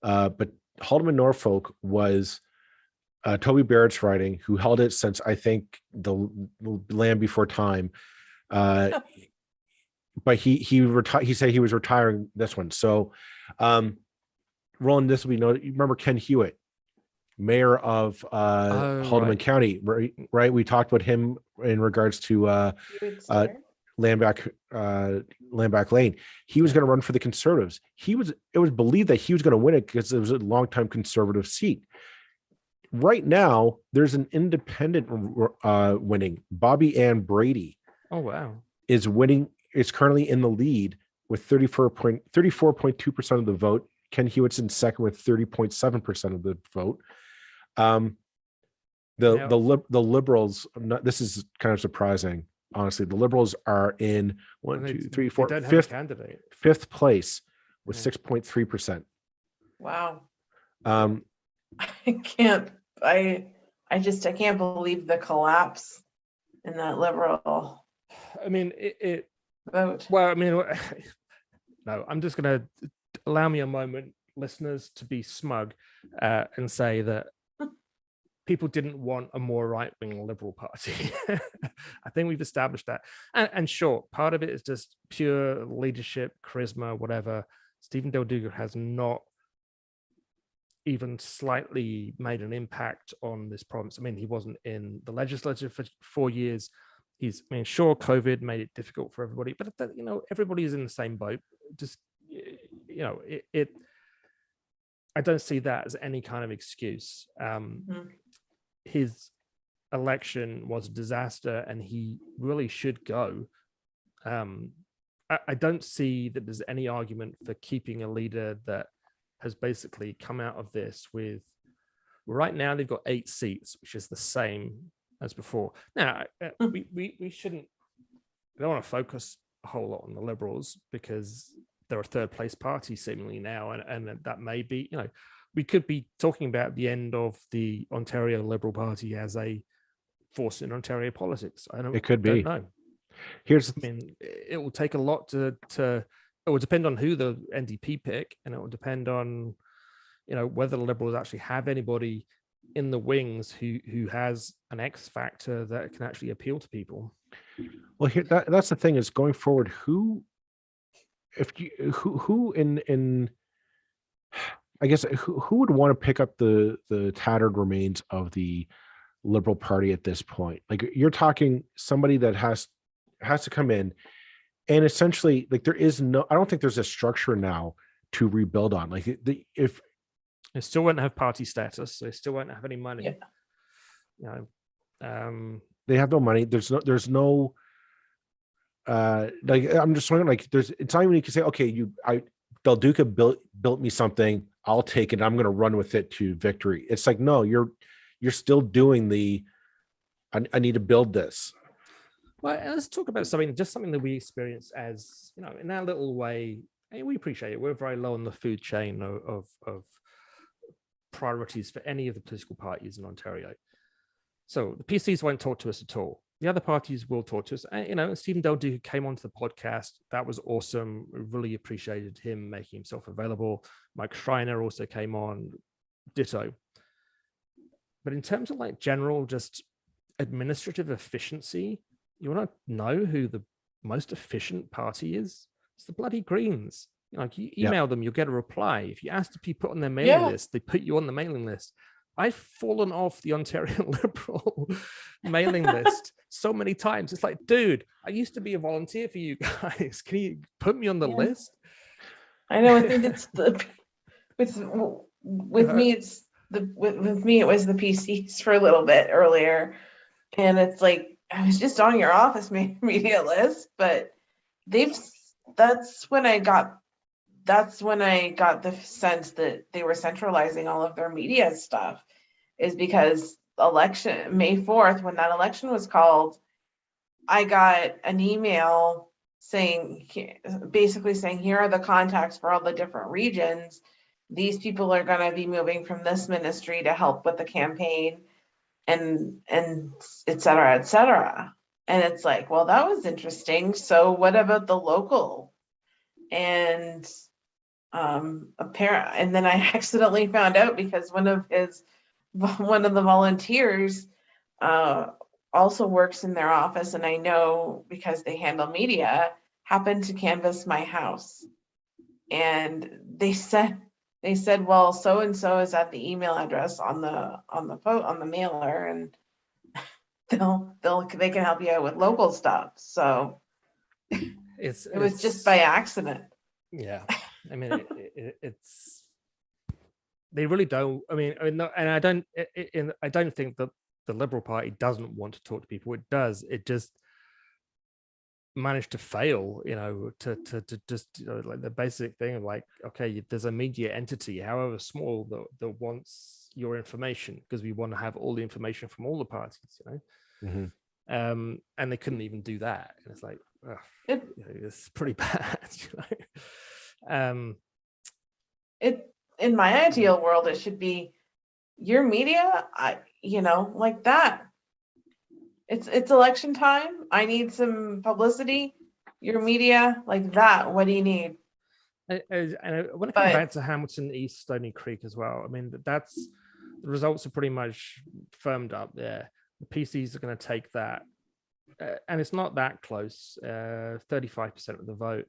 C: But Haldeman Norfolk was Toby Barrett's riding, who held it since I think the Land Before Time. But he retired. He said he was retiring this one. So, Roland, this will be noted. You remember Ken Hewitt, mayor of Haldeman County, right? We talked about him in regards to Landback Lane. He was going to run for the Conservatives. It was believed that he was going to win it because it was a longtime Conservative seat. Right now, there's an independent winning. Bobby Ann Brady.
A: Oh wow!
C: Is winning. Is currently in the lead with 34.2% of the vote. Ken Hewitt's in second with 30.7% of the vote. The Liberals. This is kind of surprising, honestly. The Liberals are in fifth place with 6.3%.
B: Wow.
C: I
B: can't believe the collapse in that Liberal.
A: I mean, it
B: vote.
A: Well, I mean, no, I'm just going to allow me a moment, listeners, to be smug and say that people didn't want a more right-wing Liberal Party. I think we've established that. And sure, part of it is just pure leadership, charisma, whatever. Stephen Del Duca has not even slightly made an impact on this province. I mean, he wasn't in the legislature for 4 years. Sure, COVID made it difficult for everybody, but everybody is in the same boat. Just, I don't see that as any kind of excuse. His election was a disaster, and he really should go. I don't see that there's any argument for keeping a leader that has basically come out of this with, right now they've got 8 seats, which is the same as before. Now, we shouldn't, we don't want to focus a whole lot on the Liberals because they're a third place party seemingly now, and that may be, we could be talking about the end of the Ontario Liberal Party as a force in Ontario politics.
C: It could be.
A: Don't know.
C: Here's
A: I mean, it will take a lot to it will depend on who the NDP pick, and it will depend on, whether the Liberals actually have anybody in the wings who has an X factor that can actually appeal to people.
C: Well, here that's the thing is going forward. Who in I guess who would want to pick up the tattered remains of the Liberal Party at this point? Like, you're talking somebody that has to come in, and essentially, like, I don't think there's a structure now to rebuild on. Like, if
A: they still won't have party status, they still won't have any money.
B: Yeah.
C: They have no money. There's no like, I'm just wondering, like, it's not even you can say, okay, Del Duca built me something, I'll take it, I'm going to run with it to victory. It's like, no, you're still doing I need to build this.
A: Well, let's talk about something that we experience as, in our little way. And we appreciate it. We're very low on the food chain of priorities for any of the political parties in Ontario. So the PCs won't talk to us at all. The other parties will talk to us. And, Stephen Del Duca came onto the podcast. That was awesome. We really appreciated him making himself available. Mike Schreiner also came on, ditto. But in terms of like general just administrative efficiency, you want to know who the most efficient party is? It's the bloody Greens. Like, you email them, you'll get a reply. If you ask to be put on their mailing list, they put you on the mailing list. I've fallen off the Ontario Liberal mailing list so many times. It's like, dude, I used to be a volunteer for you guys. Can you put me on the list?
B: I know. I think it's with me. It's with me. It was the PCs for a little bit earlier, and it's like I was just on your office media list, but that's when I got the sense that they were centralizing all of their media stuff, is because May 4th, when that election was called, I got an email basically saying, here are the contacts for all the different regions. These people are going to be moving from this ministry to help with the campaign, and et cetera, et cetera. And it's like, well, that was interesting. So what about the local? And and then I accidentally found out because one of the volunteers also works in their office, and I know because they handle media, happened to canvass my house, and they said, well, so and so is at the email address on the mailer, and they can help you out with local stuff. So it was just by accident.
A: Yeah, I mean, it's they really don't. I mean, and I don't think that the Liberal Party doesn't want to talk to people. It does. It just managed to fail. To just like the basic thing of like, okay, there's a media entity, however small, that wants your information, because we want to have all the information from all the parties.
C: Mm-hmm.
A: And they couldn't even do that. And it's like, it's pretty bad.
B: In my ideal world, it should be your media, like that. It's election time. I need some publicity. Your media, like that. What do you need?
A: And when it comes back to Hamilton East, Stony Creek as well, I mean, that's the results are pretty much firmed up there. The PCs are going to take that, and it's not that close. 35% of the vote.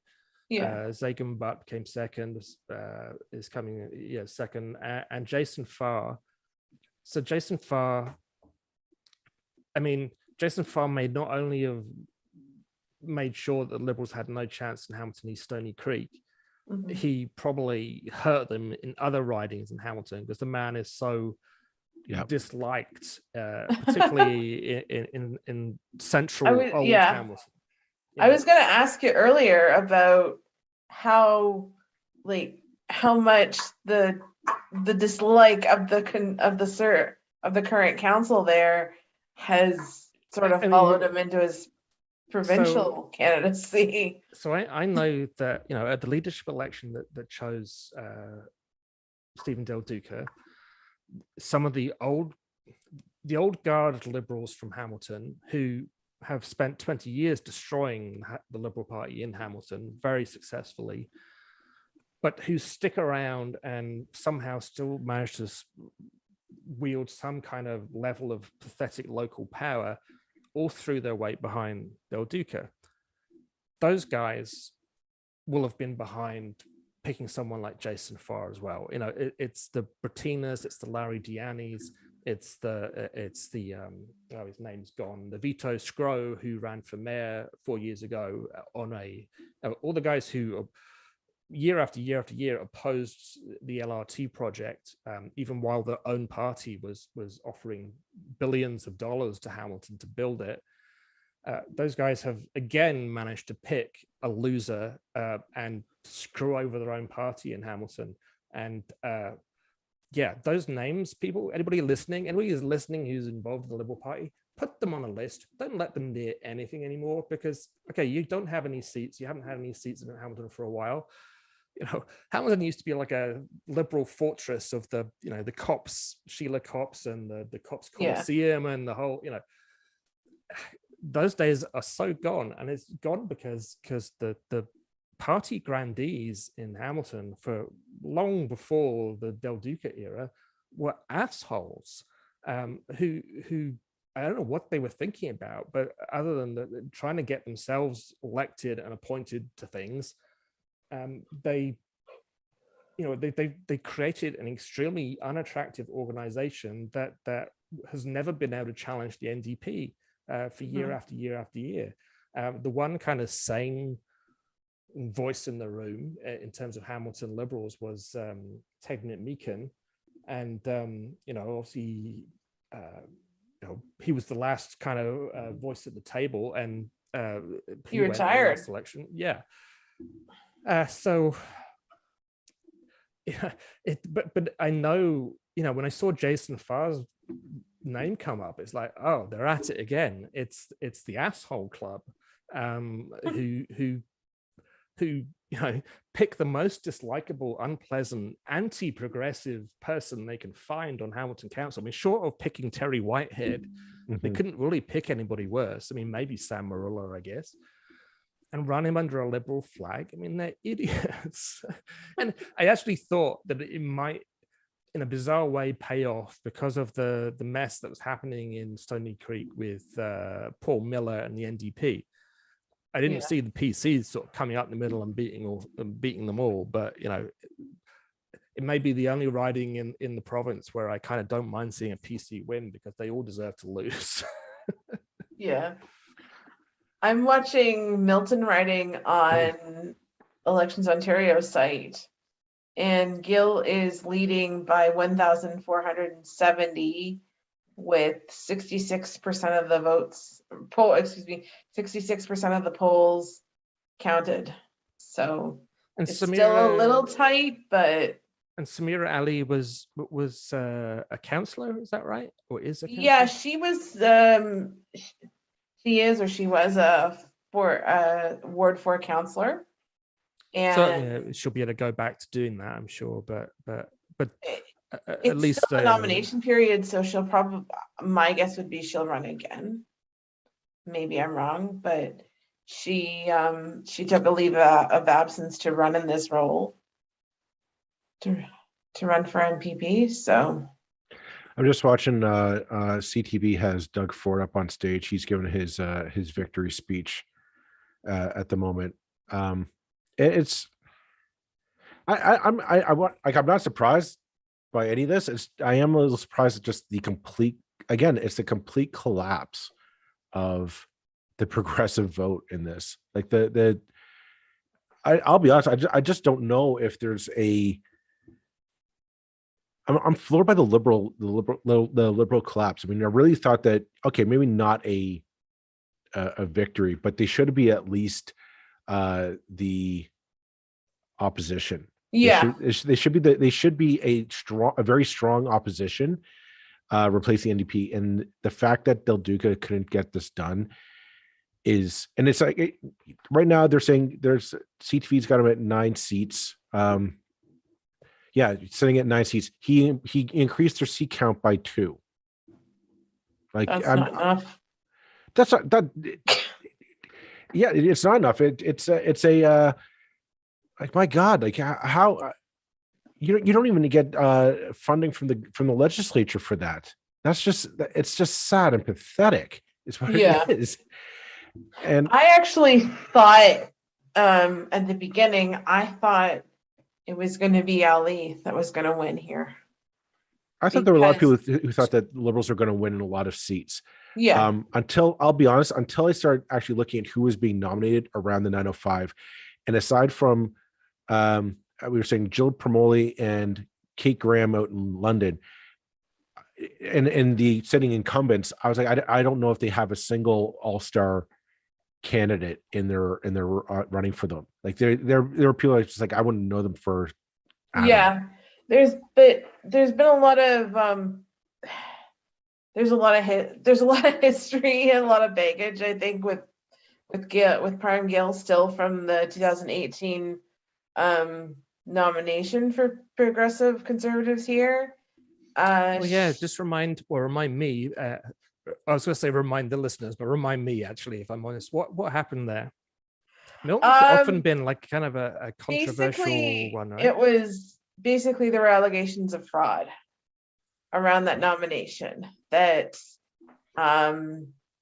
B: Yeah.
A: Zagan Butt came second. Is coming second, and Jason Farr. So Jason Farr, I mean, Jason Farr may not only have made sure that Liberals had no chance in Hamilton East, Stony Creek,
B: Mm-hmm.
A: he probably hurt them in other ridings in Hamilton, because the man is so disliked, particularly in central old Hamilton.
B: I was going to ask you earlier about how much the dislike of the current council there has sort of
A: I mean,
B: followed him into his provincial candidacy.
A: So I know that, you know, at the leadership election that chose Stephen Del Duca, some of the old guard Liberals from Hamilton who have spent 20 years destroying the Liberal Party in Hamilton very successfully, but who stick around and somehow still manage to wield some kind of level of pathetic local power, all through their weight behind Del Duca. Those guys will have been behind picking someone like Jason Farr as well. You know, it's the Brettinas, it's the Larry Dianis, it's the his name's gone, the Vito Scro, who ran for mayor 4 years ago all the guys who year after year after year opposed the LRT project, even while their own party was offering billions of dollars to Hamilton to build it. Those guys have again managed to pick a loser and screw over their own party in Hamilton. And those names, anybody who's listening who's involved in the Liberal Party, put them on a list. Don't let them near anything anymore, because you don't have any seats. You haven't had any seats in Hamilton for a while. You know, Hamilton used to be like a liberal fortress of the Cops, Sheila Copps, and the Copps Coliseum, and the whole, those days are so gone. And it's gone because the party grandees in Hamilton, for long before the Del Duca era, were assholes who I don't know what they were thinking about, but other than trying to get themselves elected and appointed to things, they created an extremely unattractive organization that has never been able to challenge the NDP for year after year after year. The one kind of sane voice in the room in terms of Hamilton Liberals was Tegnet Meakin, and obviously he was the last kind of voice at the table, and
B: he retired
A: last election. But I know, when I saw Jason Farr's name come up, it's like, oh, they're at it again. It's the asshole club, who pick the most dislikable, unpleasant, anti-progressive person they can find on Hamilton Council. I mean, short of picking Terry Whitehead, they couldn't really pick anybody worse. I mean, maybe Sam Marullo, I guess, and run him under a Liberal flag. I mean, they're idiots. And I actually thought that it might, in a bizarre way, pay off because of the mess that was happening in Stony Creek with Paul Miller and the NDP. I didn't see the PCs sort of coming up in the middle and beating them all, but it may be the only riding in the province where I kind of don't mind seeing a PC win, because they all deserve to lose.
B: Yeah. I'm watching Milton riding on Elections Ontario site, and Gill is leading by 1,470 with 66% of the votes, 66% of the polls counted. So
A: And
B: it's still a little tight, but.
A: And Samira Ali was a councillor, is that right? Or is a councillor?
B: Yeah, she was. She is, or she was a Ward 4 councillor, and
A: so she'll be able to go back to doing that, I'm sure. But at least
B: still a nomination period, so she'll probably. My guess would be she'll run again. Maybe I'm wrong, but she took a leave of absence to run in this role, to run for MPP. So.
C: I'm just watching CTV has Doug Ford up on stage. He's giving his victory speech at the moment. I'm not surprised by any of this. I am a little surprised at just the complete collapse of the progressive vote in this. Like I'll be honest, I just don't know if there's I'm floored by the liberal collapse. I mean, I really thought that, okay, maybe not a a victory, but they should be at least the opposition.
B: Yeah.
C: They should be a very strong opposition, replacing NDP. And the fact that Del Duca couldn't get this done and it's like right now they're saying there's CTV's got him at 9 seats. Sitting at 9 seats. He increased their seat count by 2. Like
B: That's not enough.
C: That's not that. Yeah, it's not enough. It's a like, my God, like how you don't even get funding from the legislature for that. It's just sad and pathetic. Is what it is. And
B: I actually thought at the beginning, I thought it was going to be Ali that was going to win here.
C: I thought there were a lot of people who thought that Liberals are going to win in a lot of seats.
B: Yeah.
C: Until I'll be honest, until I started actually looking at who was being nominated around the 905, and aside from we were saying Jill Promoli and Kate Graham out in London, and the sitting incumbents, I was like, I don't know if they have a single all-star candidate in their running for them. Like there are people like just like I wouldn't know them for.
B: There's been a lot of there's a lot of history and a lot of baggage, I think, with Prime Gail still from the 2018 nomination for Progressive Conservatives here.
A: Just remind me. I was going to say remind the listeners, but remind me actually, if I'm honest, what happened there? Milton's often been like kind of a controversial one, right?
B: It was basically there were allegations of fraud around that nomination that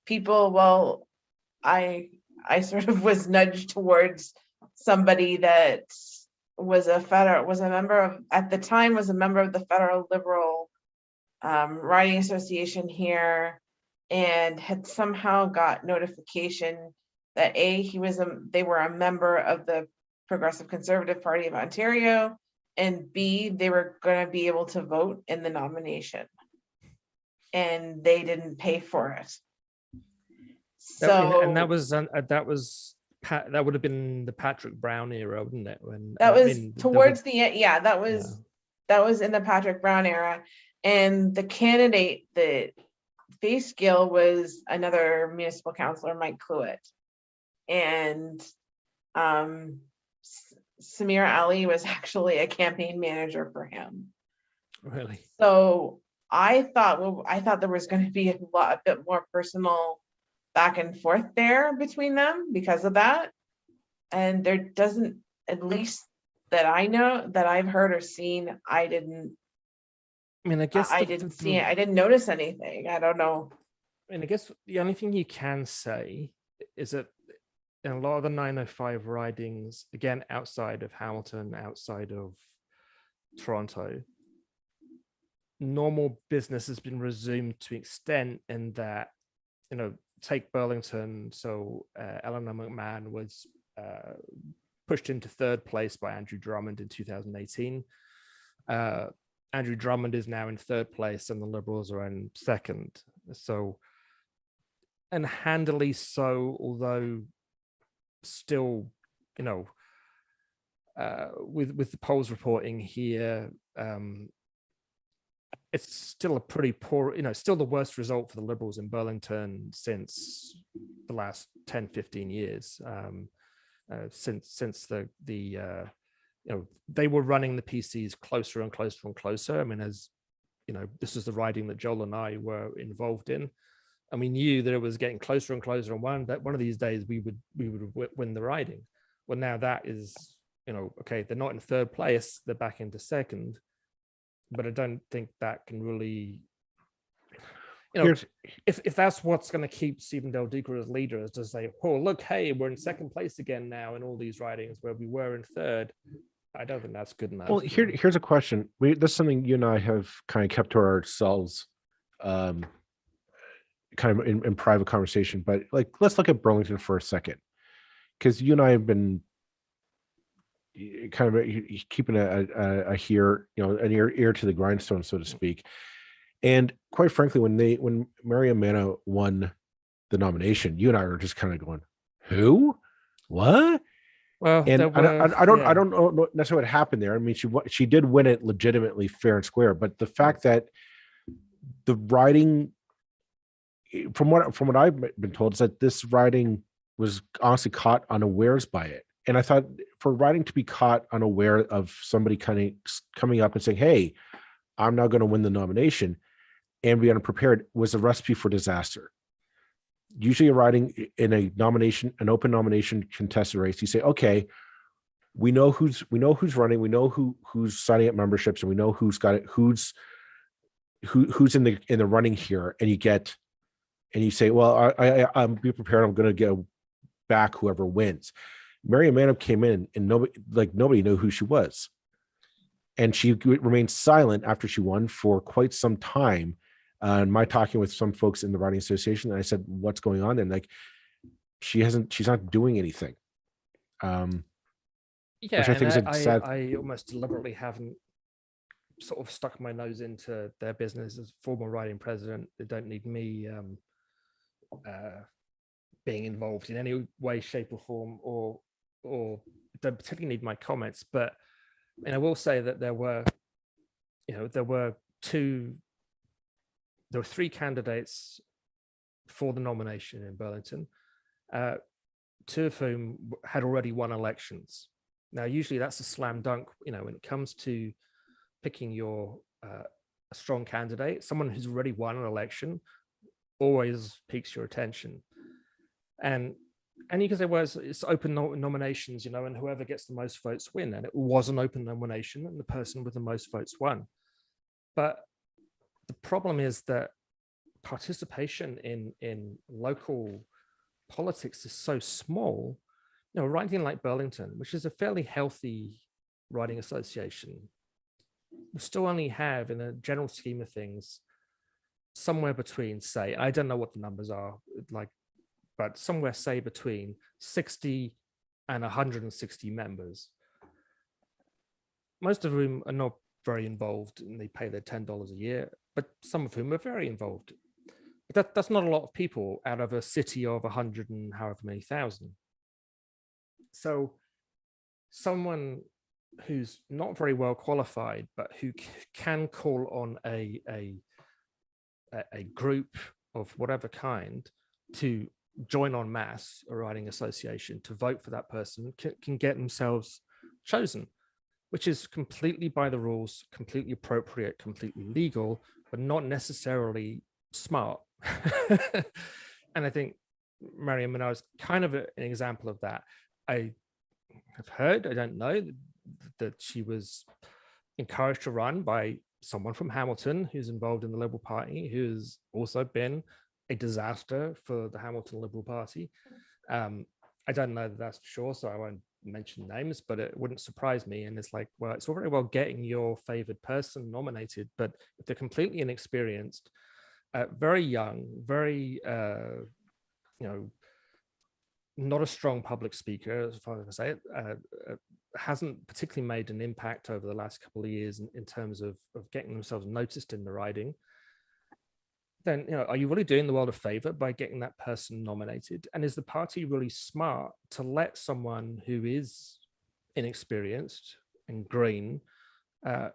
B: people. I sort of was nudged towards somebody that was a member of the Federal Liberal Riding Association here, and had somehow got notification that they were a member of the Progressive Conservative Party of Ontario, and B, they were going to be able to vote in the nomination, and they didn't pay for it.
A: That would have been the Patrick Brown era, wouldn't it?
B: That was in the Patrick Brown era, and the candidate that faced Gill was another municipal councillor, Mike Cluett, and Samir Ali was actually a campaign manager for him.
A: Really?
B: So I thought there was going to be a bit more personal back and forth there between them because of that, and there doesn't, at least that I know, that I've heard or seen, I didn't see it. I didn't notice anything. I don't know.
A: And I guess the only thing you can say is that in a lot of the 905 ridings, again, outside of Hamilton, outside of Toronto, normal business has been resumed to an extent in that, take Burlington. So Eleanor McMahon was pushed into 3rd place by Andrew Drummond in 2018. Andrew Drummond is now in 3rd place and the Liberals are in 2nd. So, and handily so, although still, with the polls reporting here, it's still a pretty poor, still the worst result for the Liberals in Burlington since the last 10, 15 years. Since they were running the PCs closer and closer and closer. I mean, as this is the riding that Joel and I were involved in, and we knew that it was getting closer and closer. And one of these days we would win the riding. Well, now that is, okay, they're not in 3rd place; they're back into 2nd. But I don't think that can really, if that's what's going to keep Stephen Del Duca as leader, is to say, oh, look, hey, we're in 2nd place again now in all these ridings where we were in 3rd. I don't think that's good enough.
C: Well, here's a question. That's something you and I have kind of kept to ourselves, kind of in private conversation. But let's look at Burlington for a second, because you and I have been kind of keeping an ear to the grindstone, so to speak. And quite frankly, when Mario Mano won the nomination, you and I were just kind of going, who, what?
A: Well,
C: And
A: there were,
C: I don't
A: yeah.
C: know necessarily what happened there. I mean, she did win it legitimately fair and square, but the fact that the writing, from what I've been told, is that this writing was honestly caught unawares by it. And I thought, for writing to be caught unaware of somebody kind of coming up and saying, "Hey, I'm now going to win the nomination," and be unprepared, was a recipe for disaster. Usually, a writing in a nomination, an open nomination contested race, you say, "Okay, we know who's running, we know who's signing up memberships, and we know who's got it, who's in the running here," and you say, "Well, I'm be prepared. I'm going to go back whoever wins." Mary Manham came in and nobody knew who she was. And she remained silent after she won for quite some time. And my talking with some folks in the writing association, and I said, "What's going on?" And like, she's not doing anything.
A: Yeah,
C: Which I think is a sad.
A: I almost deliberately haven't sort of stuck my nose into their business as former writing president. They don't need me being involved in any way, shape, or form, or don't particularly need my comments. But and I will say that there were three candidates for the nomination in Burlington, two of whom had already won elections. Now, usually that's a slam dunk, when it comes to picking your a strong candidate. Someone who's already won an election always piques your attention. And you can say, well, it's open nominations, and whoever gets the most votes win. And it was an open nomination, and the person with the most votes won. But the problem is that participation in local politics is so small. Writing like Burlington, which is a fairly healthy writing association, we still only have, in a general scheme of things, somewhere between, say, I don't know what the numbers are, but somewhere, say, between 60 and 160 members, most of whom are not very involved, and they pay their $10 a year, but some of whom are very involved. But that's not a lot of people out of a city of 100 and however many thousand. So someone who's not very well qualified, but who can call on a group of whatever kind to join en masse a writing association to vote for that person can get themselves chosen, which is completely by the rules, completely appropriate, completely legal, but not necessarily smart. And I think Mary Manham is kind of an example of that. I have heard, I don't know, that she was encouraged to run by someone from Hamilton who's involved in the Liberal Party, who's also been a disaster for the Hamilton Liberal Party. I don't know that that's for sure, so I won't mention names, but it wouldn't surprise me. And it's like, well, it's all very well getting your favored person nominated, but if they're completely inexperienced, very young, very, not a strong public speaker, as far as I say it, hasn't particularly made an impact over the last couple of years in terms of getting themselves noticed in the riding, then, are you really doing the world a favor by getting that person nominated? And is the party really smart to let someone who is inexperienced and green, are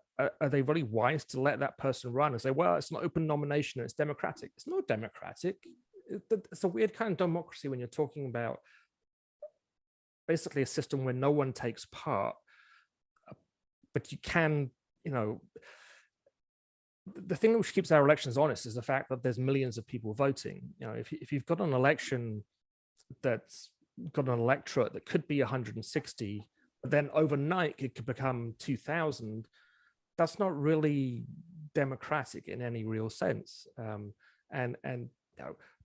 A: they really wise to let that person run and say, well, it's an open nomination, it's democratic? It's not democratic. It's a weird kind of democracy when you're talking about basically a system where no one takes part, but you can, the thing which keeps our elections honest is the fact that there's millions of people voting. If you've got an election that's got an electorate that could be 160, but then overnight it could become 2,000, that's not really democratic in any real sense. And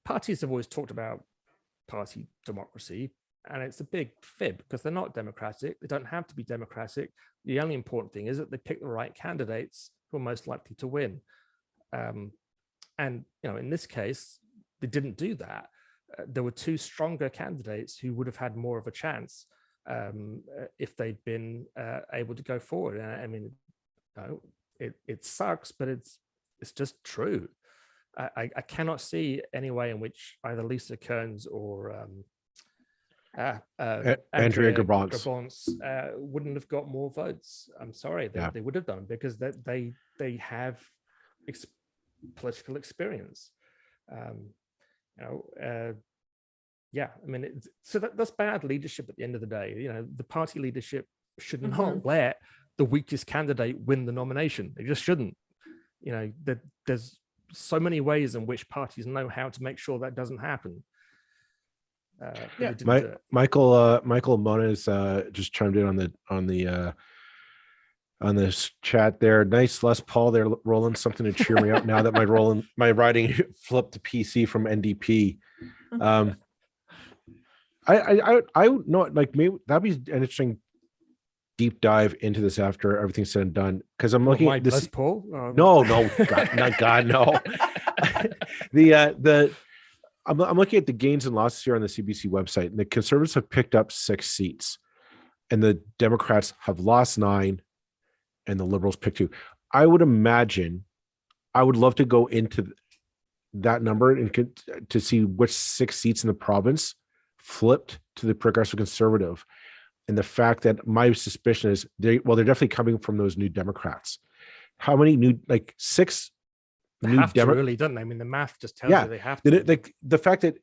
A: parties have always talked about party democracy, and it's a big fib because they're not democratic. They don't have to be democratic. The only important thing is that they pick the right candidates who are most likely to win. And in this case, they didn't do that. There were two stronger candidates who would have had more of a chance if they'd been able to go forward. I mean, it sucks, but it's just true. I cannot see any way in which either Lisa Kearns or
C: Andrea Gerbrands.
A: Gerbrands wouldn't have got more votes. I'm sorry, they would have done, because they have political experience. Yeah, I mean, so that's bad leadership at the end of the day. The party leadership should not let the weakest candidate win the nomination. They just shouldn't. There's so many ways in which parties know how to make sure that doesn't happen.
C: Michael Moniz just chimed in on this chat there. Nice Les Paul there, Roland. Something to cheer me up now that my writing flipped to PC from NDP. I know, like, maybe that'd be an interesting deep dive into this after everything's said and done, because I'm looking at this.
A: Les Paul?
C: No, God, no. I'm looking at the gains and losses here on the CBC website, and the Conservatives have picked up 6 seats, and the Democrats have lost 9, and the Liberals picked 2. I would imagine, I would love to go into that number and to see which 6 seats in the province flipped to the Progressive Conservative, and the fact that my suspicion is they're definitely coming from those New Democrats. How many new, like 6?
A: They have to, really, don't they? I mean, the math just tells you they have to.
C: The fact that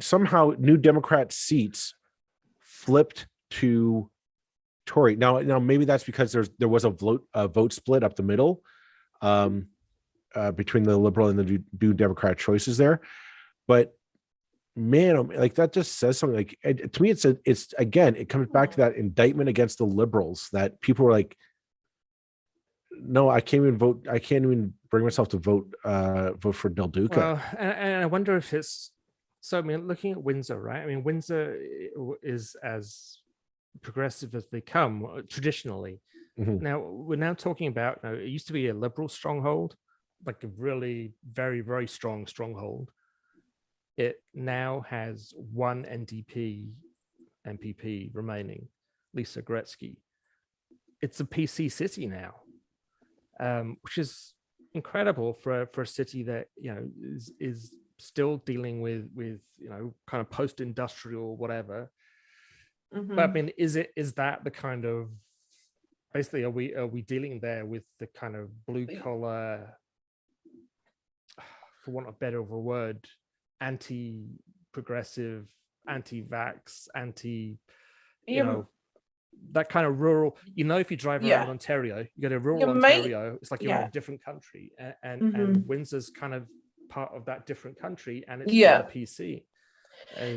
C: somehow New Democrat seats flipped to Tory. Now maybe that's because there was a vote split up the middle between the Liberal and the New Democrat choices there. But man, like, that just says something. Like, to me, it's again, it comes back to that indictment against the Liberals, that people were like, no, I can't even vote. I can't even bring myself to vote for Del Duca.
A: Well, and I wonder if it's so. I mean, looking at Windsor, right? I mean, Windsor is as progressive as they come traditionally. Now we're now talking about. It used to be a Liberal stronghold, like a really very, very strong stronghold. It now has one NDP MPP remaining, Lisa Gretzky. It's a PC city now. Which is incredible for a city that is still dealing with kind of post-industrial whatever. But I mean, is that the kind of, basically, are we dealing there with the kind of blue collar, for want of better of a word, anti-progressive, anti-vax, that kind of rural, if you drive around Ontario, you go to rural Ontario, it's like you're in a different country, and Windsor's kind of part of that different country, and it's not PC.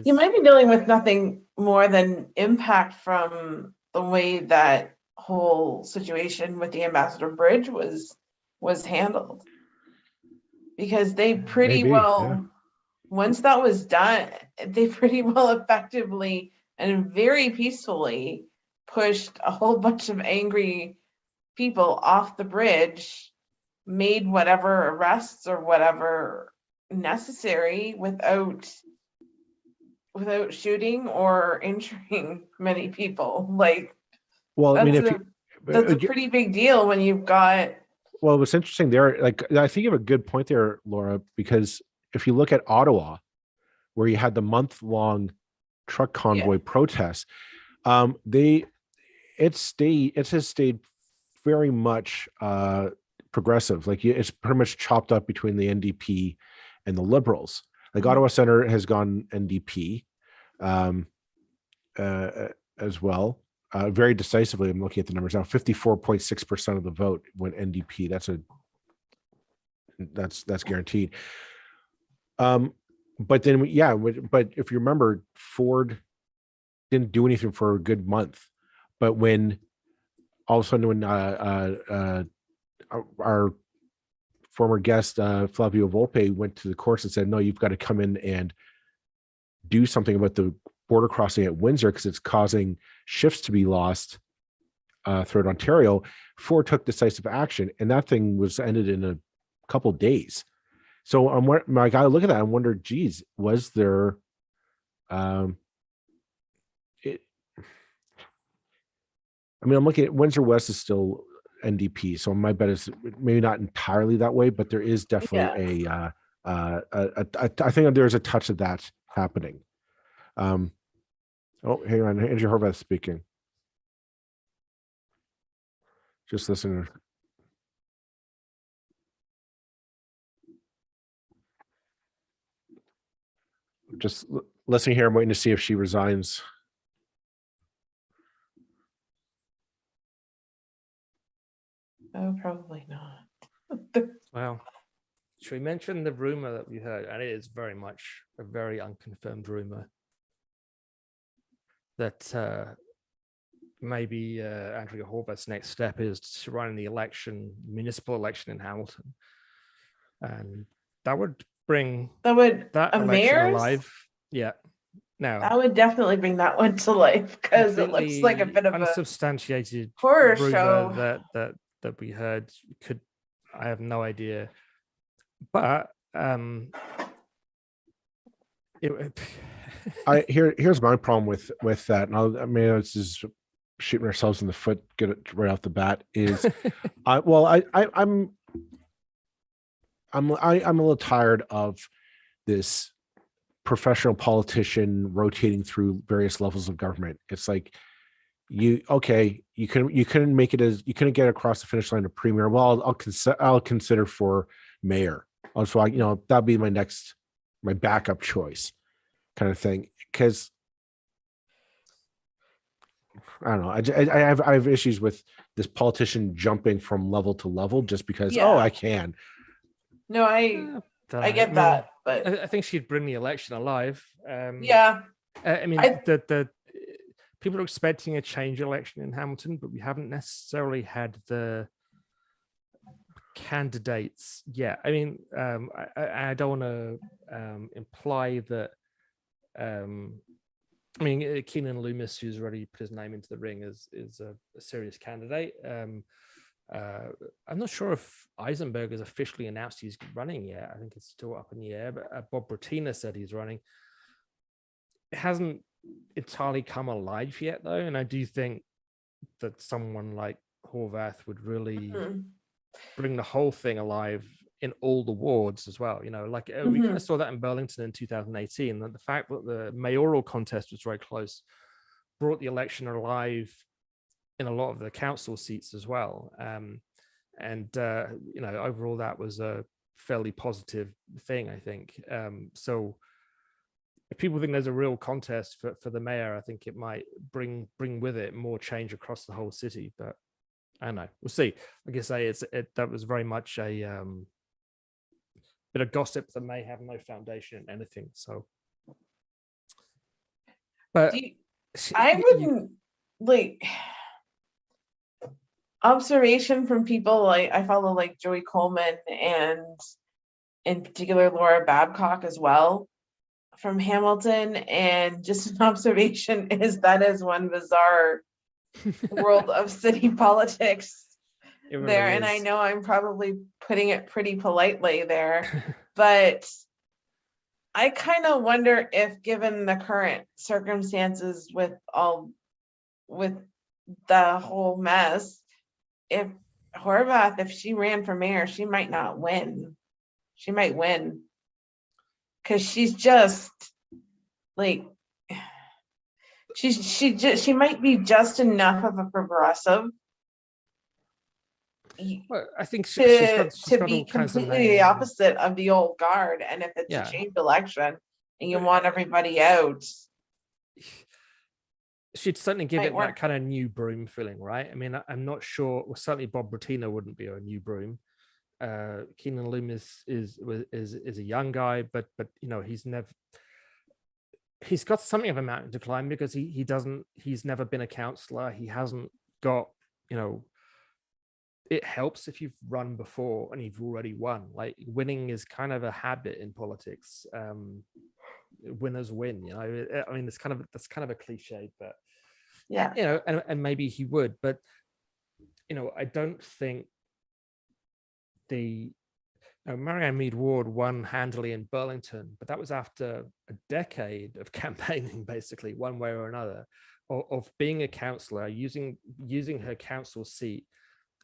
B: You might be dealing with nothing more than impact from the way that whole situation with the Ambassador Bridge was handled, because they pretty once that was done, they pretty well effectively and very peacefully pushed a whole bunch of angry people off the bridge, made whatever arrests or whatever necessary without shooting or injuring many people. Like,
C: well, I mean,
B: that's a pretty big deal when you've got.
C: Well, what's interesting there, like, I think you have a good point there, Laura, because if you look at Ottawa, where you had the month-long truck convoy protests, it has stayed very much progressive. Like, it's pretty much chopped up between the NDP and the Liberals. Like, Ottawa Centre has gone NDP as well, very decisively. I'm looking at the numbers now. 54.6% of the vote went NDP. That's guaranteed. But then, but if you remember, Ford didn't do anything for a good month. But when all of a sudden, when our former guest Flavio Volpe went to the courts and said, no, you've got to come in and do something about the border crossing at Windsor because it's causing shifts to be lost throughout Ontario, Ford took decisive action, and that thing was ended in a couple of days. So I got to look at that and wonder, geez, was there I'm looking at Windsor West is still NDP. So my bet is maybe not entirely that way, but there is definitely I think there's a touch of that happening. Oh, hang on, Andrew Horvath speaking. Just listening. Just listening here. I'm waiting to see if she resigns.
B: Oh, probably not.
A: Well, should we mention the rumor that we heard? And it is very much a very unconfirmed rumor that maybe Andrea Horvath's next step is to run in the municipal election in Hamilton, and that would bring
B: That would
A: that
B: a
A: election
B: mayor's?
A: alive. Yeah. Now,
B: That would definitely bring that one to life because it looks like a bit of a
A: unsubstantiated
B: horror
A: rumor
B: show.
A: that we heard. I have no idea, but
C: here's my problem with that. And I mean, this is shooting ourselves in the foot, get it right off the bat. Is I'm a little tired of this professional politician rotating through various levels of government. It's like you couldn't make it as you couldn't get across the finish line of premier. Well, I'll consider for mayor. Also, that'd be my backup choice, kind of thing. Because I don't know. I have issues with this politician jumping from level to level just because I can.
B: No, I get that, but
A: I think she'd bring the election alive.
B: Yeah.
A: I mean, the people are expecting a change election in Hamilton, but we haven't necessarily had the candidates yet. I mean, I don't want to imply that. I mean, Keenan Loomis, who's already put his name into the ring, is a serious candidate. I'm not sure if Eisenberg has officially announced he's running yet. I think it's still up in the air, but Bob Bratina said he's running. It hasn't entirely come alive yet, though, and I do think that someone like Horvath would really bring the whole thing alive in all the wards as well. We kind of saw that in Burlington in 2018, that the fact that the mayoral contest was very close brought the election alive in a lot of the council seats as well. Overall that was a fairly positive thing, I think. So if people think there's a real contest for the mayor, I think it might bring with it more change across the whole city. But I don't know. We'll see. Like I say, that was very much a bit of gossip that may have no foundation in anything. So, but
B: I wouldn't observation from people I follow, like Joey Coleman and in particular Laura Babcock as well from Hamilton, and just an observation is that is one bizarre world of city politics really there is. And I know I'm probably putting it pretty politely there, but I kind of wonder if, given the current circumstances with the whole mess, if Horvath, if she ran for mayor, she might not win. She might win because she's just like she might be just enough of a progressive.
A: Well, I think
B: she's to be completely the opposite of the old guard. And if it's a changed election and you want everybody out,
A: she'd certainly give it that kind of new broom feeling, right? I mean, I'm not sure. Well, certainly Bob Bratina wouldn't be a new broom. Keenan Loomis is a young guy, but he's got something of a mountain to climb because he's never been a councillor. He hasn't got, it helps if you've run before and you've already won. Like, winning is kind of a habit in politics. Winners win, I mean, that's kind of a cliche, but
B: yeah,
A: and maybe he would, but I don't think Marianne Mead Ward won handily in Burlington, but that was after a decade of campaigning, basically, one way or another, of being a councillor, using her council seat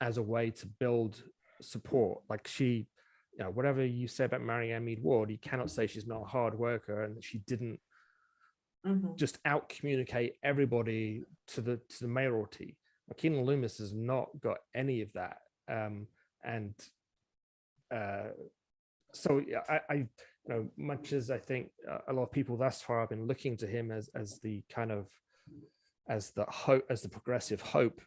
A: as a way to build support. Like she, you know, whatever you say about Marianne Mead Ward, you cannot say she's not a hard worker and that she didn't
B: Mhm.
A: just out communicate everybody to the mayoralty. Keanan Loomis has not got any of that, and so yeah, I you know, much as I think a lot of people thus far have been looking to him as the kind of as the hope, as the progressive hope.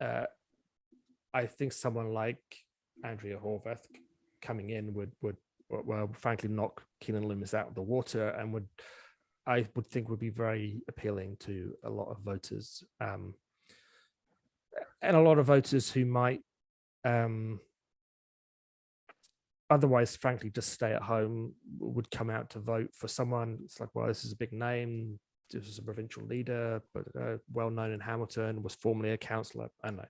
A: I think someone like Andrea Horwath coming in would well, frankly, knock Keanan Loomis out of the water, and I would think would be very appealing to a lot of voters, and a lot of voters who might otherwise, frankly, just stay at home would come out to vote for someone. It's like, well, this is a big name. This is a provincial leader, but well known in Hamilton, was formerly a councillor. I don't know,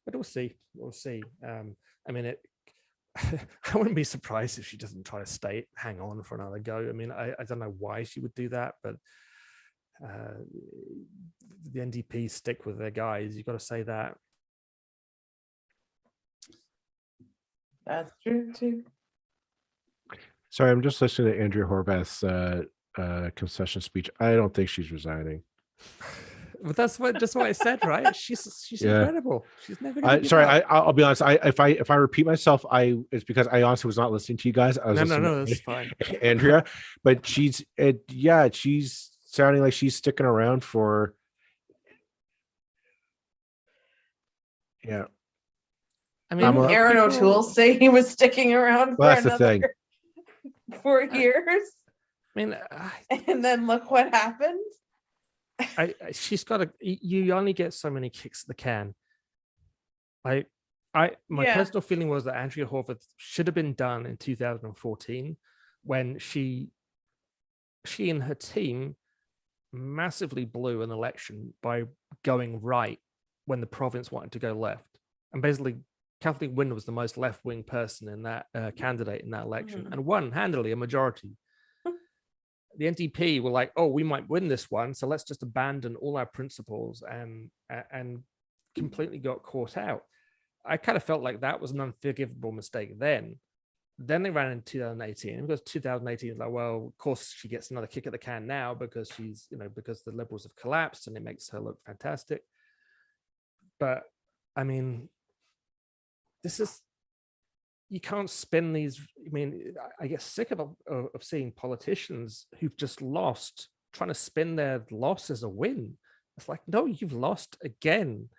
A: but we'll see. We'll see. I mean, I wouldn't be surprised if she doesn't try to hang on for another go. I mean, I don't know why she would do that, but the NDP stick with their guys. You've got to say that.
B: That's true too.
C: Sorry, I'm just listening to Andrea Horwath's concession speech. I don't think she's resigning.
A: But that's just what I said, right? She's
C: Yeah.
A: incredible. She's never gonna give
C: Sorry,
A: up.
C: I'll be honest. If I repeat myself, it's because I honestly was not listening to you guys. I was
A: No, that's fine.
C: Andrea, but she's sounding like she's sticking around for. Yeah.
A: I mean,
B: Didn't Aaron O'Toole say he was sticking around
C: Well,
B: for
C: that's the thing.
B: another 4 years?
A: I mean,
B: And then look what happened.
A: she's got to. You only get so many kicks at the can. My
B: Yeah.
A: personal feeling was that Andrea Horwath should have been done in 2014, when she and her team massively blew an election by going right when the province wanted to go left, and basically Kathleen Wynne was the most left-wing person in that candidate in that election, and won handily a majority. The NDP were like, "Oh, we might win this one, so let's just abandon all our principles," and completely got caught out. I kind of felt like that was an unforgivable mistake then. Then they ran in 2018, because 2018 is like, well, of course she gets another kick at the can now because because the Liberals have collapsed and it makes her look fantastic. But I mean, you can't spin these. I mean, I get sick of seeing politicians who've just lost trying to spin their loss as a win. It's like, no, you've lost again.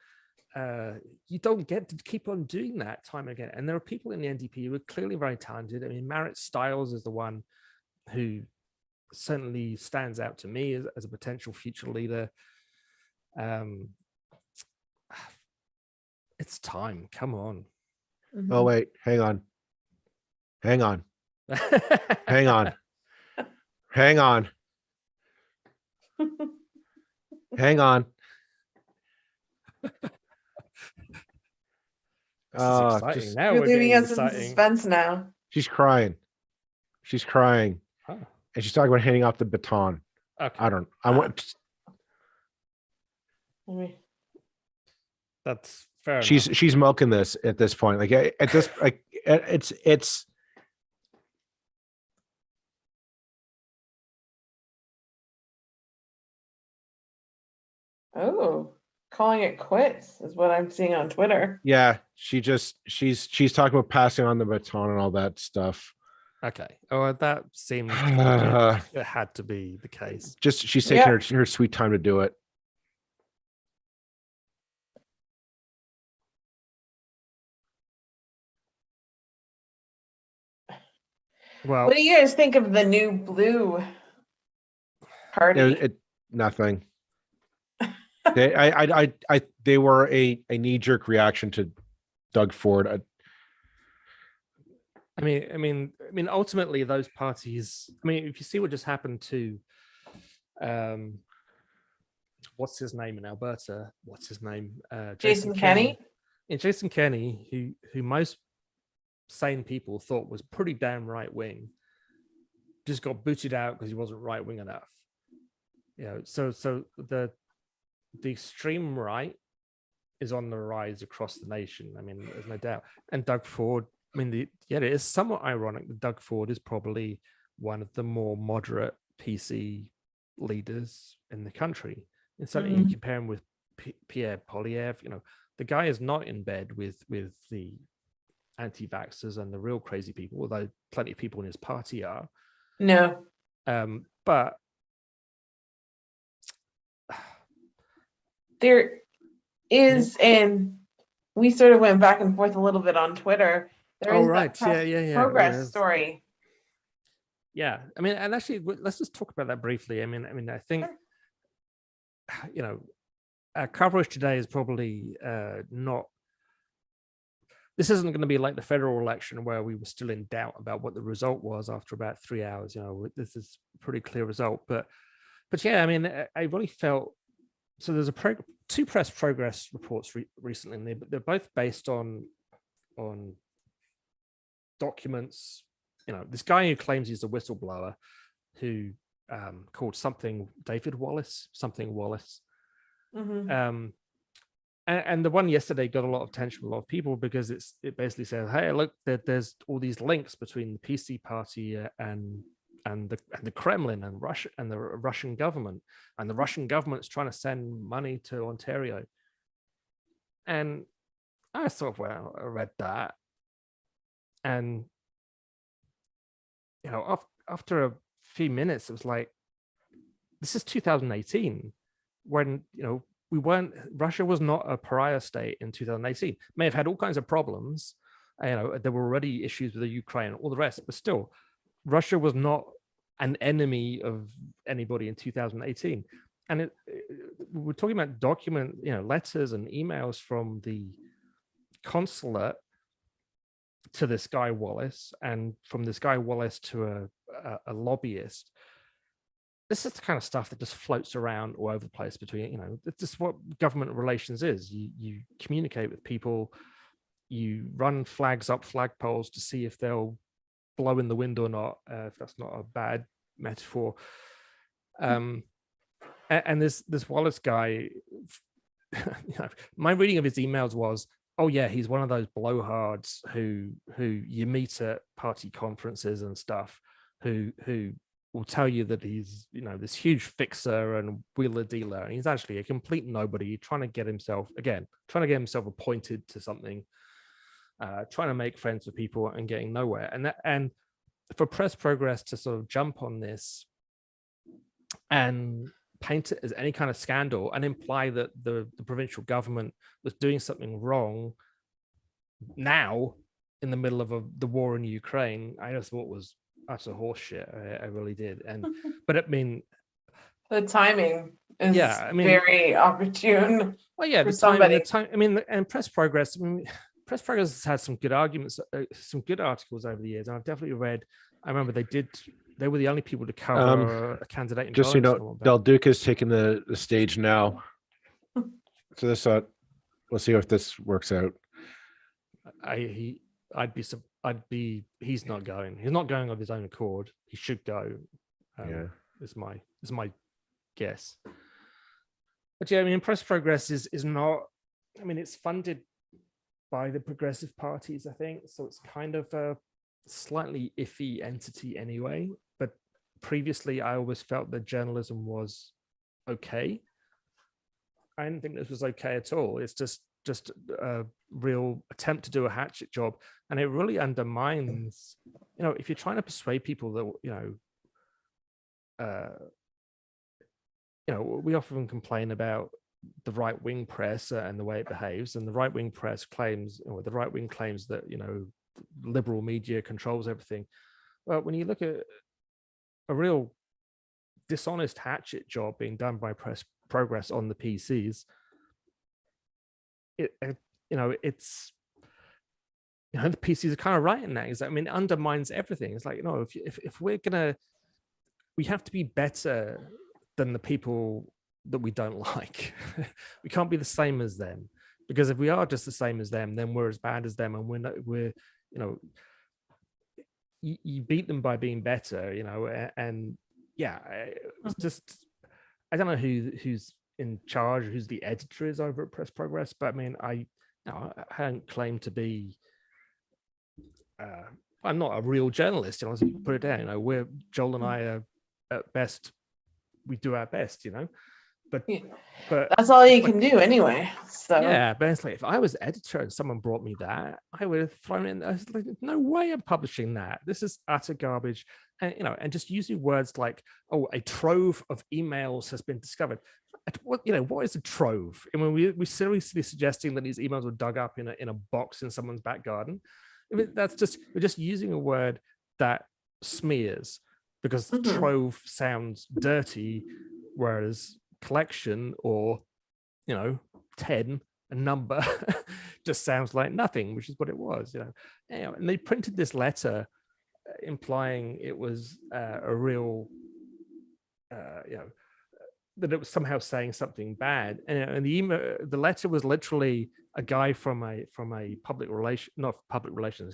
A: You don't get to keep on doing that time and again. And there are people in the NDP who are clearly very talented. I mean, Marit Stiles is the one who certainly stands out to me as a potential future leader. It's time. Come on.
C: Oh wait, hang on. Hang on. Hang on. Hang on. Hang on.
A: This is exciting. Now
B: You're
A: we're
B: leaving
A: getting
B: us in
A: exciting.
B: suspense now.
C: She's crying. She's crying.
A: Oh,
C: And she's talking about handing off the baton.
A: okay.
C: I want
A: That's fair enough.
C: she's milking this at this point. Like at this like it's
B: Oh, calling it quits is what I'm seeing on Twitter.
C: yeah, she's talking about passing on the baton and all that stuff.
A: Okay. Oh, that seemed it had to be the case.
C: Just she's taking her sweet time to do it.
A: Well,
B: What do you guys think of the new blue party?
C: Nothing. They were a knee-jerk reaction to Doug Ford.
A: I mean, ultimately, those parties. I mean, if you see what just happened to, what's his name in Alberta? What's his name?
B: Jason Kenney.
A: And Jason Kenney, who most sane people thought was pretty damn right wing, just got booted out because he wasn't right wing enough. You know, so the extreme right is on the rise across the nation. I mean, there's no doubt. And Doug Ford, I mean, it is somewhat ironic that Doug Ford is probably one of the more moderate PC leaders in the country. And certainly you compare him with Pierre Poilievre, the guy is not in bed with the anti-vaxxers and the real crazy people, although plenty of people in his party are.
B: No.
A: But
B: there is, and we sort of went back and forth a little bit on Twitter. There is that press progress story.
A: Yeah, I mean, and actually, let's just talk about that briefly. I mean, I think, our coverage today is probably not. This isn't going to be like the federal election where we were still in doubt about what the result was after about 3 hours. This is a pretty clear result. But yeah, I mean, I really felt. So there's two press progress reports recently, and they're both based on documents. This guy who claims he's a whistleblower, who called David Wallace. And the one yesterday got a lot of attention from a lot of people because it basically says, hey, look, there's all these links between the PC party and the Kremlin and Russia and the Russian government, and the Russian government's trying to send money to Ontario. And I thought, well, I read that, and after a few minutes, it was like, this is 2018, when Russia was not a pariah state in 2018. May have had all kinds of problems. There were already issues with the Ukraine, all the rest, but still, Russia was not an enemy of anybody in 2018. And we're talking about letters and emails from the consulate to this guy Wallace, and from this guy Wallace to a lobbyist. This is the kind of stuff that just floats around all over the place between, it's just what government relations is. You communicate with people, you run flags up flagpoles to see if they'll blow in the wind or not, if that's not a bad metaphor. And this Wallace guy, my reading of his emails was, oh yeah, he's one of those blowhards who you meet at party conferences and stuff, who will tell you that he's this huge fixer and wheeler dealer, and he's actually a complete nobody trying to get himself appointed to something, trying to make friends with people and getting nowhere. And for Press Progress to sort of jump on this and paint it as any kind of scandal and imply that the provincial government was doing something wrong now in the middle of the war in Ukraine, I just thought was utter horseshit. I really did. But I mean,
B: the timing is very opportune.
A: Well, yeah, the time. I mean, and Press Progress. Press Progress has had some good arguments, some good articles over the years, and I've definitely read. I remember they were the only people to cover a candidate in
C: just Del Duca is taking the stage now. So this we'll see if this works out. He's not going. He's not going of his own accord. He should go. Is my guess. But yeah, I mean, Press Progress is not. I mean, it's funded by the progressive parties, I think. So it's kind of a slightly iffy entity anyway. But previously, I always felt that journalism was okay. I didn't think this was okay at all. It's just a real attempt to do a hatchet job, and it really undermines. If you're trying to persuade people that we often complain about the right-wing press and the way it behaves, and the right-wing press claims, or the right wing claims that liberal media controls everything. Well, when you look at a real dishonest hatchet job being done by Press Progress on the PCs, it's the PCs are kind of right in that. It undermines everything. It's like, if we're gonna, we have to be better than the people that we don't like. We can't be the same as them, because if we are just the same as them, then we're as bad as them, and we're you beat them by being better, and yeah, it's just, I don't know who's
A: in charge, who's the editor is over at Press Progress. But I mean, I hadn't claimed to be. I'm not a real journalist. Let's put it down. We're Joel and I are at best. We do our best, But
B: Yeah.
A: but
B: That's all you
A: it's like-
B: can do anyway. So
A: yeah, but it's like if I was editor and someone brought me that, I would have thrown in. I was like, no way, I'm publishing that. This is utter garbage. And and just using words like, "Oh, a trove of emails has been discovered." What what is a trove? I mean, we seriously suggesting that these emails were dug up in a box in someone's back garden. I mean, we're just using a word that smears because
B: Mhm.
A: trove sounds dirty, whereas collection or 10, a number, just sounds like nothing, which is what it was. And they printed this letter implying it was a real that it was somehow saying something bad, and the letter was literally a guy from a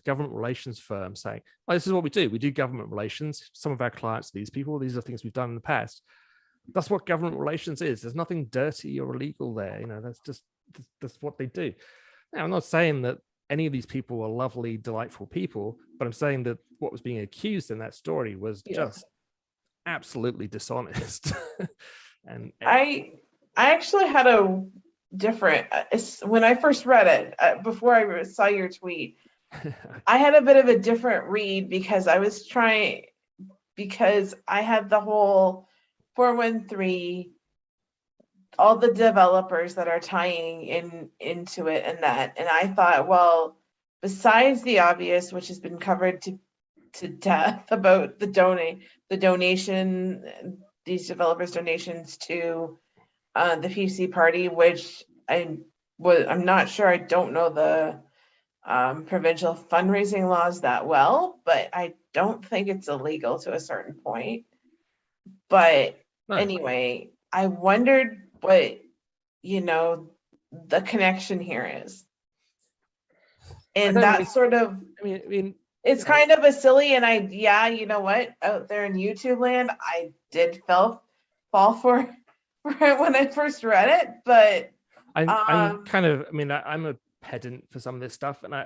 A: government relations firm saying, "Oh, this is what we do government relations. Some of our clients are these people. These are things we've done in the past." That's what government relations is. There's nothing dirty or illegal there. That's what they do. Now, I'm not saying that any of these people are lovely, delightful people, but I'm saying that what was being accused in that story was just absolutely dishonest. and
B: I actually had a different when I first read it before I saw your tweet. I had a bit of a different read because I had the whole 413, all the developers that are tying into it and I thought, well, besides the obvious, which has been covered to death about the donation, these developers' donations to the PC party, which I'm not sure. I don't know the provincial fundraising laws that well, but I don't think it's illegal to a certain point. But
A: No.
B: anyway, I wondered what the connection here is, and that sort of.
A: I mean,
B: it's kind of a silly, and you know what? Out there in YouTube land, I did fall for it when I first read it, but
A: I'm kind of. I mean, I'm a pedant for some of this stuff, and I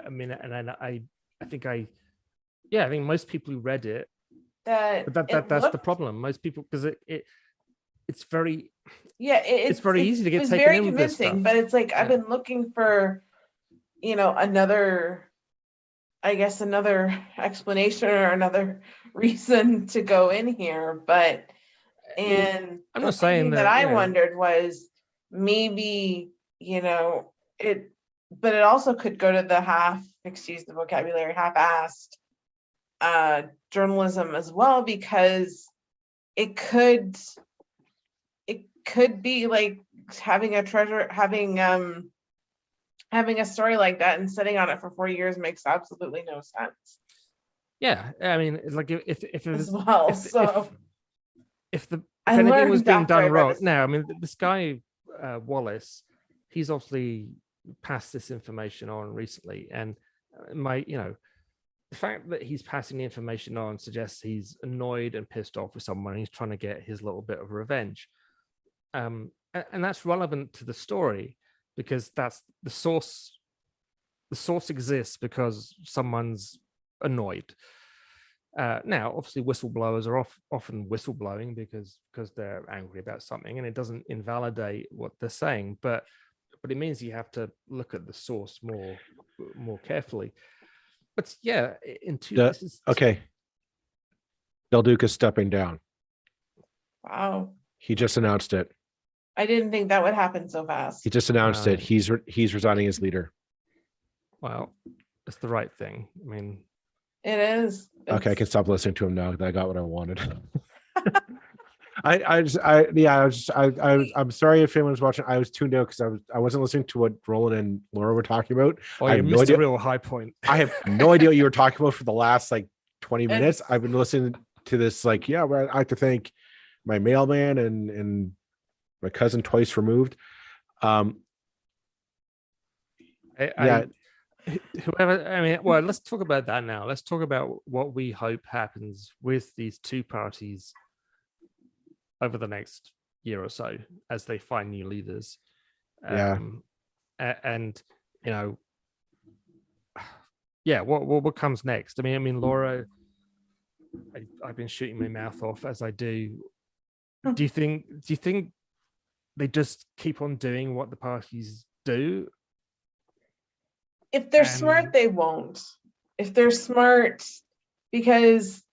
A: think most people who read it. That's the problem. Most people, because it's very.
B: Yeah,
A: it's very easy to get taken
B: very
A: in with this
B: convincing,
A: stuff.
B: but it's like I've been looking for, another explanation or another reason to go in here. But
A: I'm not saying
B: that I wondered was maybe it, but it also could go to the excuse the vocabulary, half-assed journalism as well, because it could be like having a story like that and sitting on it for 4 years makes absolutely no sense.
A: Yeah, I mean, it's like if it was
B: as well.
A: if anything was being done wrong. Now, I mean, this guy Wallace, he's obviously passed this information on recently, and the fact that he's passing the information on suggests he's annoyed and pissed off with someone. He's trying to get his little bit of revenge, and that's relevant to the story because that's the source. The source exists because someone's annoyed. Now, obviously, whistleblowers are often whistleblowing because they're angry about something, and it doesn't invalidate what they're saying. But it means you have to look at the source more carefully. But yeah,
C: okay. Del Duke is stepping down.
B: Wow.
C: He just announced it.
B: I didn't think that would happen so fast.
C: He just announced it. He's resigning as leader.
A: Well, it's the right thing. I mean,
B: it is.
C: Okay, I can stop listening to him now that I got what I wanted. I'm sorry if anyone's watching. I was tuned out because I wasn't listening to what Roland and Laura were talking about.
A: Oh, you missed a real high point.
C: I have no idea what you were talking about for the last 20 minutes. I've been listening to this I have to thank my mailman and my cousin twice removed.
A: Let's talk about that now. Let's talk about what we hope happens with these two parties over the next year or so as they find new leaders.
C: Yeah.
A: And you know, yeah, what comes next? I mean, Laura, I've been shooting my mouth off as I do. Do you think they just keep on doing what the parties do?
B: If they're
A: And-
B: smart, they won't. If they're smart, because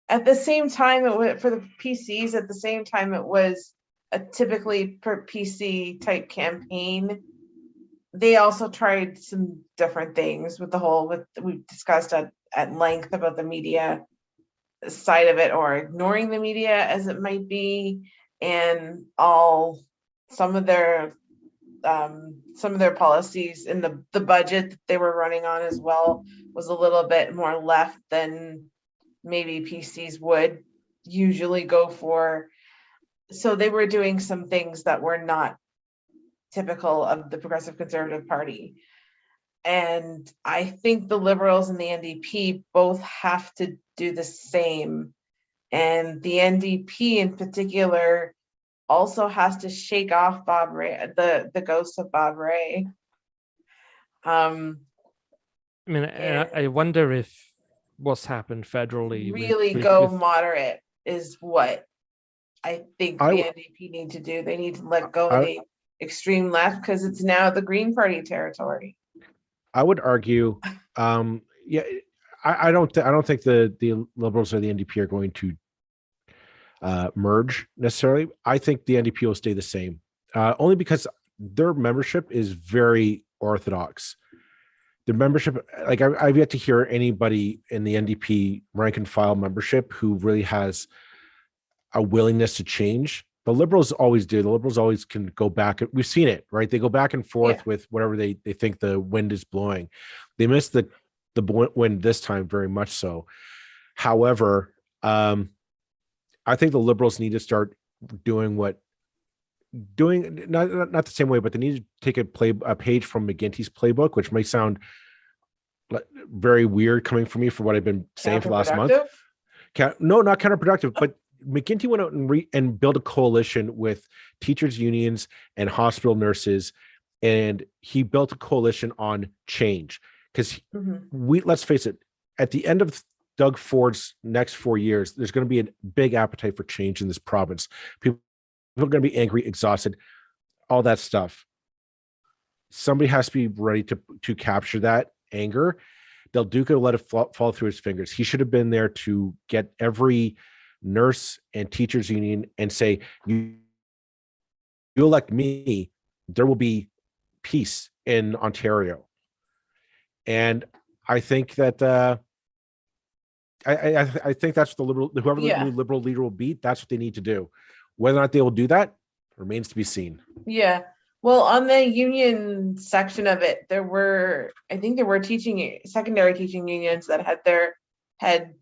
B: at the same time, for the PCs, at the same time, it was a typically per PC type campaign. They also tried some different things with we discussed at length about the media side of it, or ignoring the media as it might be, and some of their policies in the budget that they were running on as well was a little bit more left than maybe PCs would usually go for. So they were doing some things that were not typical of the Progressive Conservative Party. And I think the Liberals and the NDP both have to do the same. And the NDP in particular also has to shake off Bob Rae, the ghost of Bob Rae.
A: I mean, I wonder if what's happened federally
B: really
A: with
B: go moderate is what I think the
C: I-
B: NDP need to do. They need to let go of the extreme left, because it's now the Green Party territory.
C: I would argue, yeah, I don't think the Liberals or the NDP are going to merge necessarily. I think the NDP will stay the same, only because their membership is very orthodox. The membership, like I've yet to hear anybody in the NDP rank and file membership who really has a willingness to change. The Liberals always do. The Liberals always can go back. We've seen it, right? They go back and forth with whatever they think the wind is blowing. They missed the wind this time very much so. However, I think the Liberals need to start doing not the same way, but they need to take a page from McGuinty's playbook, which might sound very weird coming from me for what I've been saying for the last month. No, not counterproductive, but McGuinty went out and built a coalition with teachers unions and hospital nurses, and he built a coalition on change, because let's face it, at the end of Doug Ford's next 4 years, there's going to be a big appetite for change in this province. People are going to be angry, exhausted, all that stuff. Somebody has to be ready to capture that anger. Del Duca let it fall through his fingers. He should have been there to get every nurse and teachers union and say, you elect me, there will be peace in Ontario. And I think that I think that's whoever the new Liberal leader will be, that's what they need to do. Whether or not they will do that remains to be seen.
B: Yeah. Well, on the union section of it, there were secondary teaching unions that had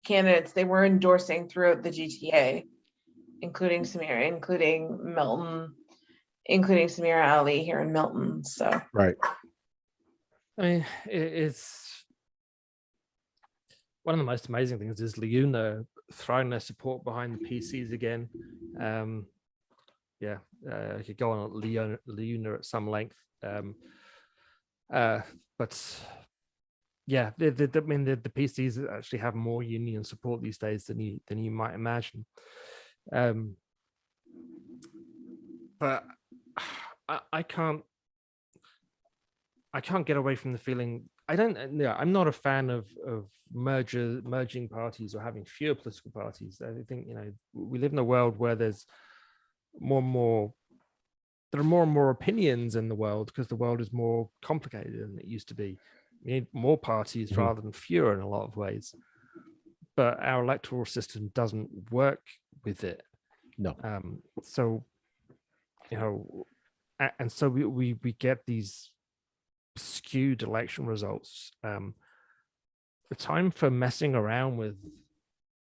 B: candidates they were endorsing throughout the GTA, including Milton, including Samira Ali here in Milton. So
C: right.
A: I mean, it's one of the most amazing things is LiUNA throwing their support behind the PCs again. I could go on LiUNA at some length, but yeah, I mean the PCs actually have more union support these days than you might imagine. But I can't get away from the feeling. I'm not a fan of merging parties or having fewer political parties. I think we live in a world where there's there are more and more opinions in the world, because the world is more complicated than it used to be. We need more parties rather than fewer in a lot of ways. But our electoral system doesn't work with it.
C: No.
A: So, and so we get these skewed election results. The time for messing around with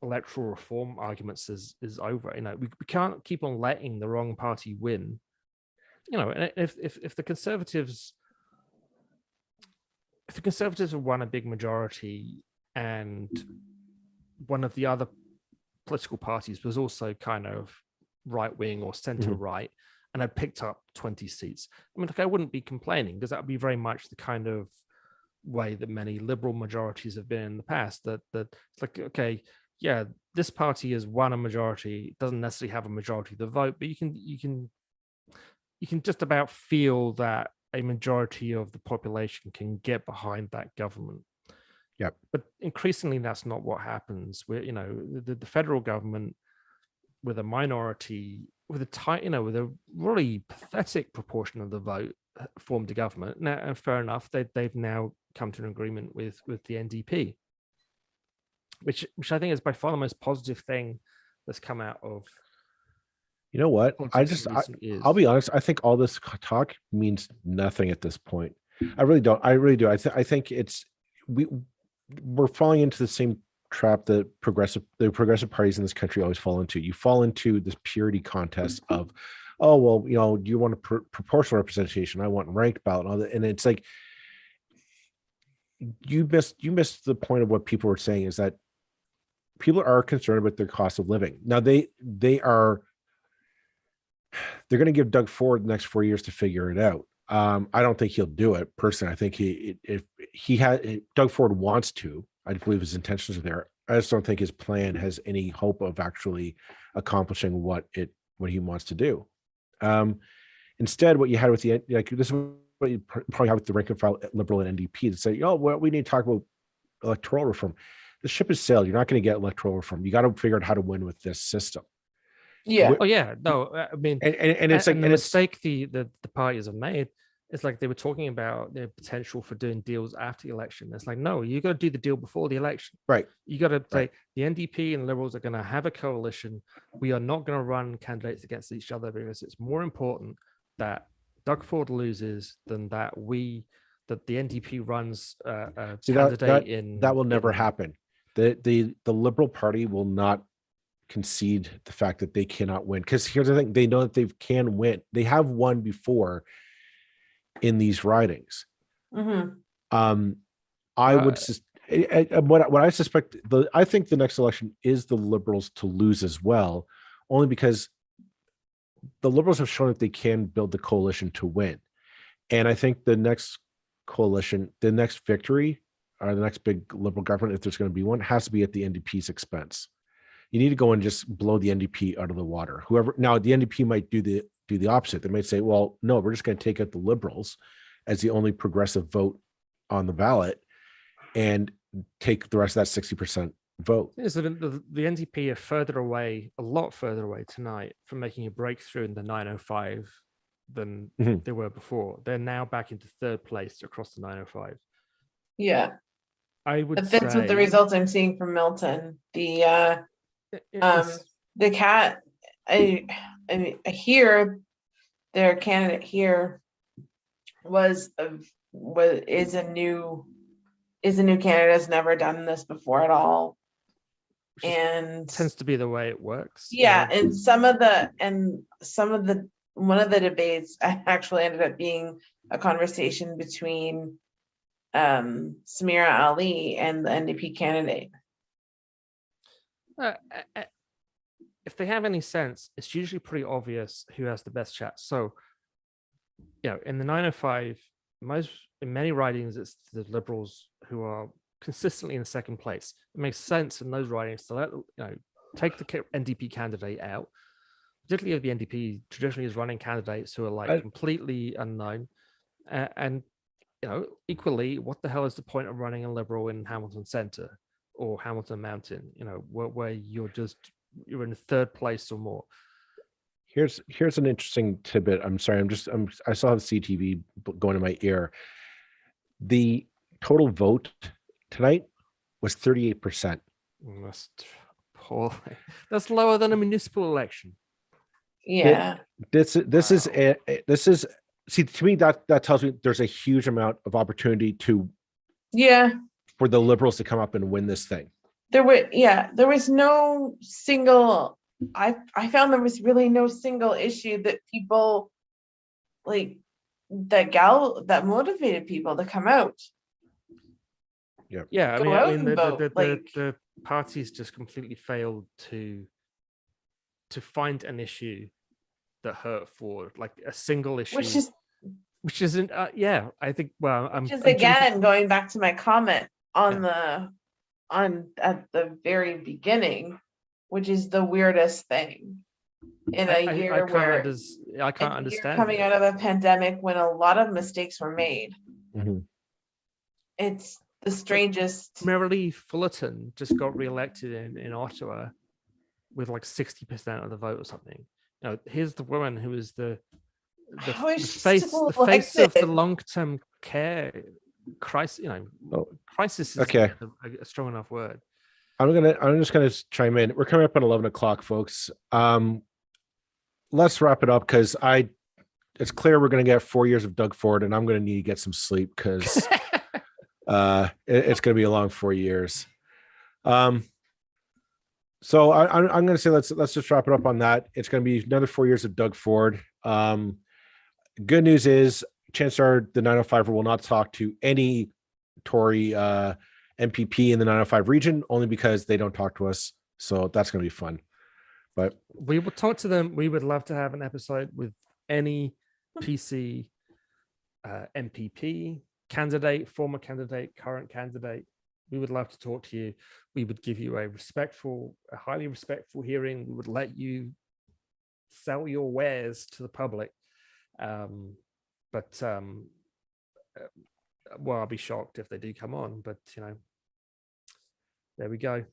A: electoral reform arguments is over. We can't keep on letting the wrong party win. And if the Conservatives have won a big majority and one of the other political parties was also kind of right wing or center right, and had picked up 20 seats. I mean, like, I wouldn't be complaining, because that would be very much the kind of way that many liberal majorities have been in the past. That it's like, okay, yeah, this party has won a majority, it doesn't necessarily have a majority of the vote, but you can just about feel that a majority of the population can get behind that government.
C: Yep.
A: But increasingly, that's not what happens. Where, you know, the federal government, with a minority, with a really pathetic proportion of the vote, formed a government. Now, and fair enough, they've now come to an agreement with the NDP, which I think is by far the most positive thing that's come out of.
C: You know what? I'll be honest. I think all this talk means nothing at this point. I really don't. I really do. I think we're falling into the same trap that the progressive parties in this country always fall into. You fall into this purity contest of, oh, well, you know, do you want a proportional representation? I want ranked ballot and all that. And it's like, you missed the point of what people were saying, is that people are concerned about their cost of living. Now they're going to give Doug Ford the next 4 years to figure it out. I don't think he'll do it personally. I think if Doug Ford wants to, I believe his intentions are there. I just don't think his plan has any hope of actually accomplishing what he wants to do. Instead, what you had with this is what you probably have with the rank and file Liberal and NDP, to say, oh, well, we need to talk about electoral reform. The ship has sailed. You're not going to get electoral reform. You got to figure out how to win with this system.
B: Yeah.
A: Oh yeah, no, I mean,
C: and it's like,
A: the mistake the parties have made. It's like they were talking about the potential for doing deals after the election. It's like, no, you got to do the deal before the election.
C: Right.
A: You got to say the NDP and Liberals are going to have a coalition. We are not going to run candidates against each other, because it's more important that Doug Ford loses than that the NDP runs a candidate
C: that will never happen. The Liberal Party will not concede the fact that they cannot win, because here's the thing: they know that they can win. They have won before in these ridings. I would what I suspect, I think the next election is the Liberals to lose as well, only because the Liberals have shown that they can build the coalition to win. And I think the next coalition, the next victory, or the next big Liberal government, if there's going to be one, has to be at the NDP's expense. You need to go and just blow the NDP out of the water. Now the NDP might do the opposite. They might say, well, no, we're just going to take out the Liberals as the only progressive vote on the ballot and take the rest of that 60% vote.
A: So the NDP are a lot further away tonight from making a breakthrough in the 905 than they were before. They're now back into third place across the 905.
B: Yeah.
A: I would
B: But that's what the results I'm seeing from Milton. The cat, I hear their candidate here is a new candidate, has never done this before at all. And
A: tends to be the way it works.
B: Yeah, and one of the debates actually ended up being a conversation between Samira Ali and the NDP candidate.
A: If they have any sense, it's usually pretty obvious who has the best chat. So, in the 905, in many ridings, it's the Liberals who are consistently in second place. It makes sense in those ridings to take the NDP candidate out, particularly if the NDP traditionally is running candidates who are completely unknown, and equally, what the hell is the point of running a Liberal in Hamilton Centre or Hamilton Mountain? Where you're in third place or more.
C: Here's an interesting tidbit. I'm sorry. I still have CTV going in my ear. The total vote tonight was 38%.
A: That's poor. That's lower than a municipal election.
B: Yeah.
C: This is see, to me that tells me there's a huge amount of opportunity for the Liberals to come up and win this thing.
B: There was no single, I found there was really no single issue that people that motivated people to come out.
A: Yeah, I mean the parties just completely failed to to find an issue that hurt Ford, like a single issue,
B: which
A: isn't. Yeah, I think. Well, I'm
B: again going back to my comment on at the very beginning, which is the weirdest thing in a year where
A: I can't understand
B: coming out of a pandemic when a lot of mistakes were made.
C: Mhm.
B: It's the strangest.
A: Merrily Fullerton just got re-elected in Ottawa with like 60% of the vote or something. You know, here's the woman who is the face of the long-term care crisis. You know, crisis is
C: Okay.
A: a strong enough word.
C: I'm just gonna chime in. We're coming up at 11 o'clock, folks. Let's wrap it up because it's clear we're gonna get 4 years of Doug Ford, and I'm gonna need to get some sleep because it's gonna be a long 4 years. So I'm gonna say let's just wrap it up on that. It's gonna be another 4 years of Doug Ford. Good news is chances are the 905 will not talk to any Tory MPP in the 905 region, only because they don't talk to us. So that's going to be fun. But
A: we will talk to them. We would love to have an episode with any PC MPP candidate, former candidate, current candidate. We would love to talk to you. We would give you a highly respectful hearing. We would let you sell your wares to the public. Well, I'll be shocked if they do come on, but you know, there we go.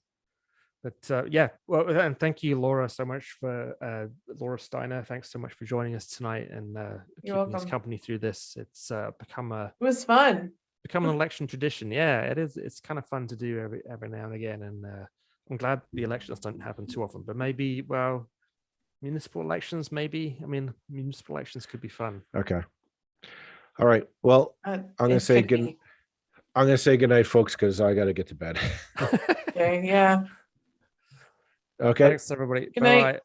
A: But yeah, well, and thank you, Laura, so much for Laura Steiner. Thanks so much for joining us tonight and keeping us company through this. It's become
B: it was fun.
A: Become an election tradition. Yeah, it is. It's kind of fun to do every now and again, and I'm glad the elections don't happen too often. But maybe, well, municipal elections, maybe. I mean, municipal elections could be fun.
C: Okay. All right. Well, I'm gonna say good night, folks, because I got to get to bed.
B: Okay. Yeah.
C: Okay.
A: Thanks, everybody.
B: Good night.
A: Bye.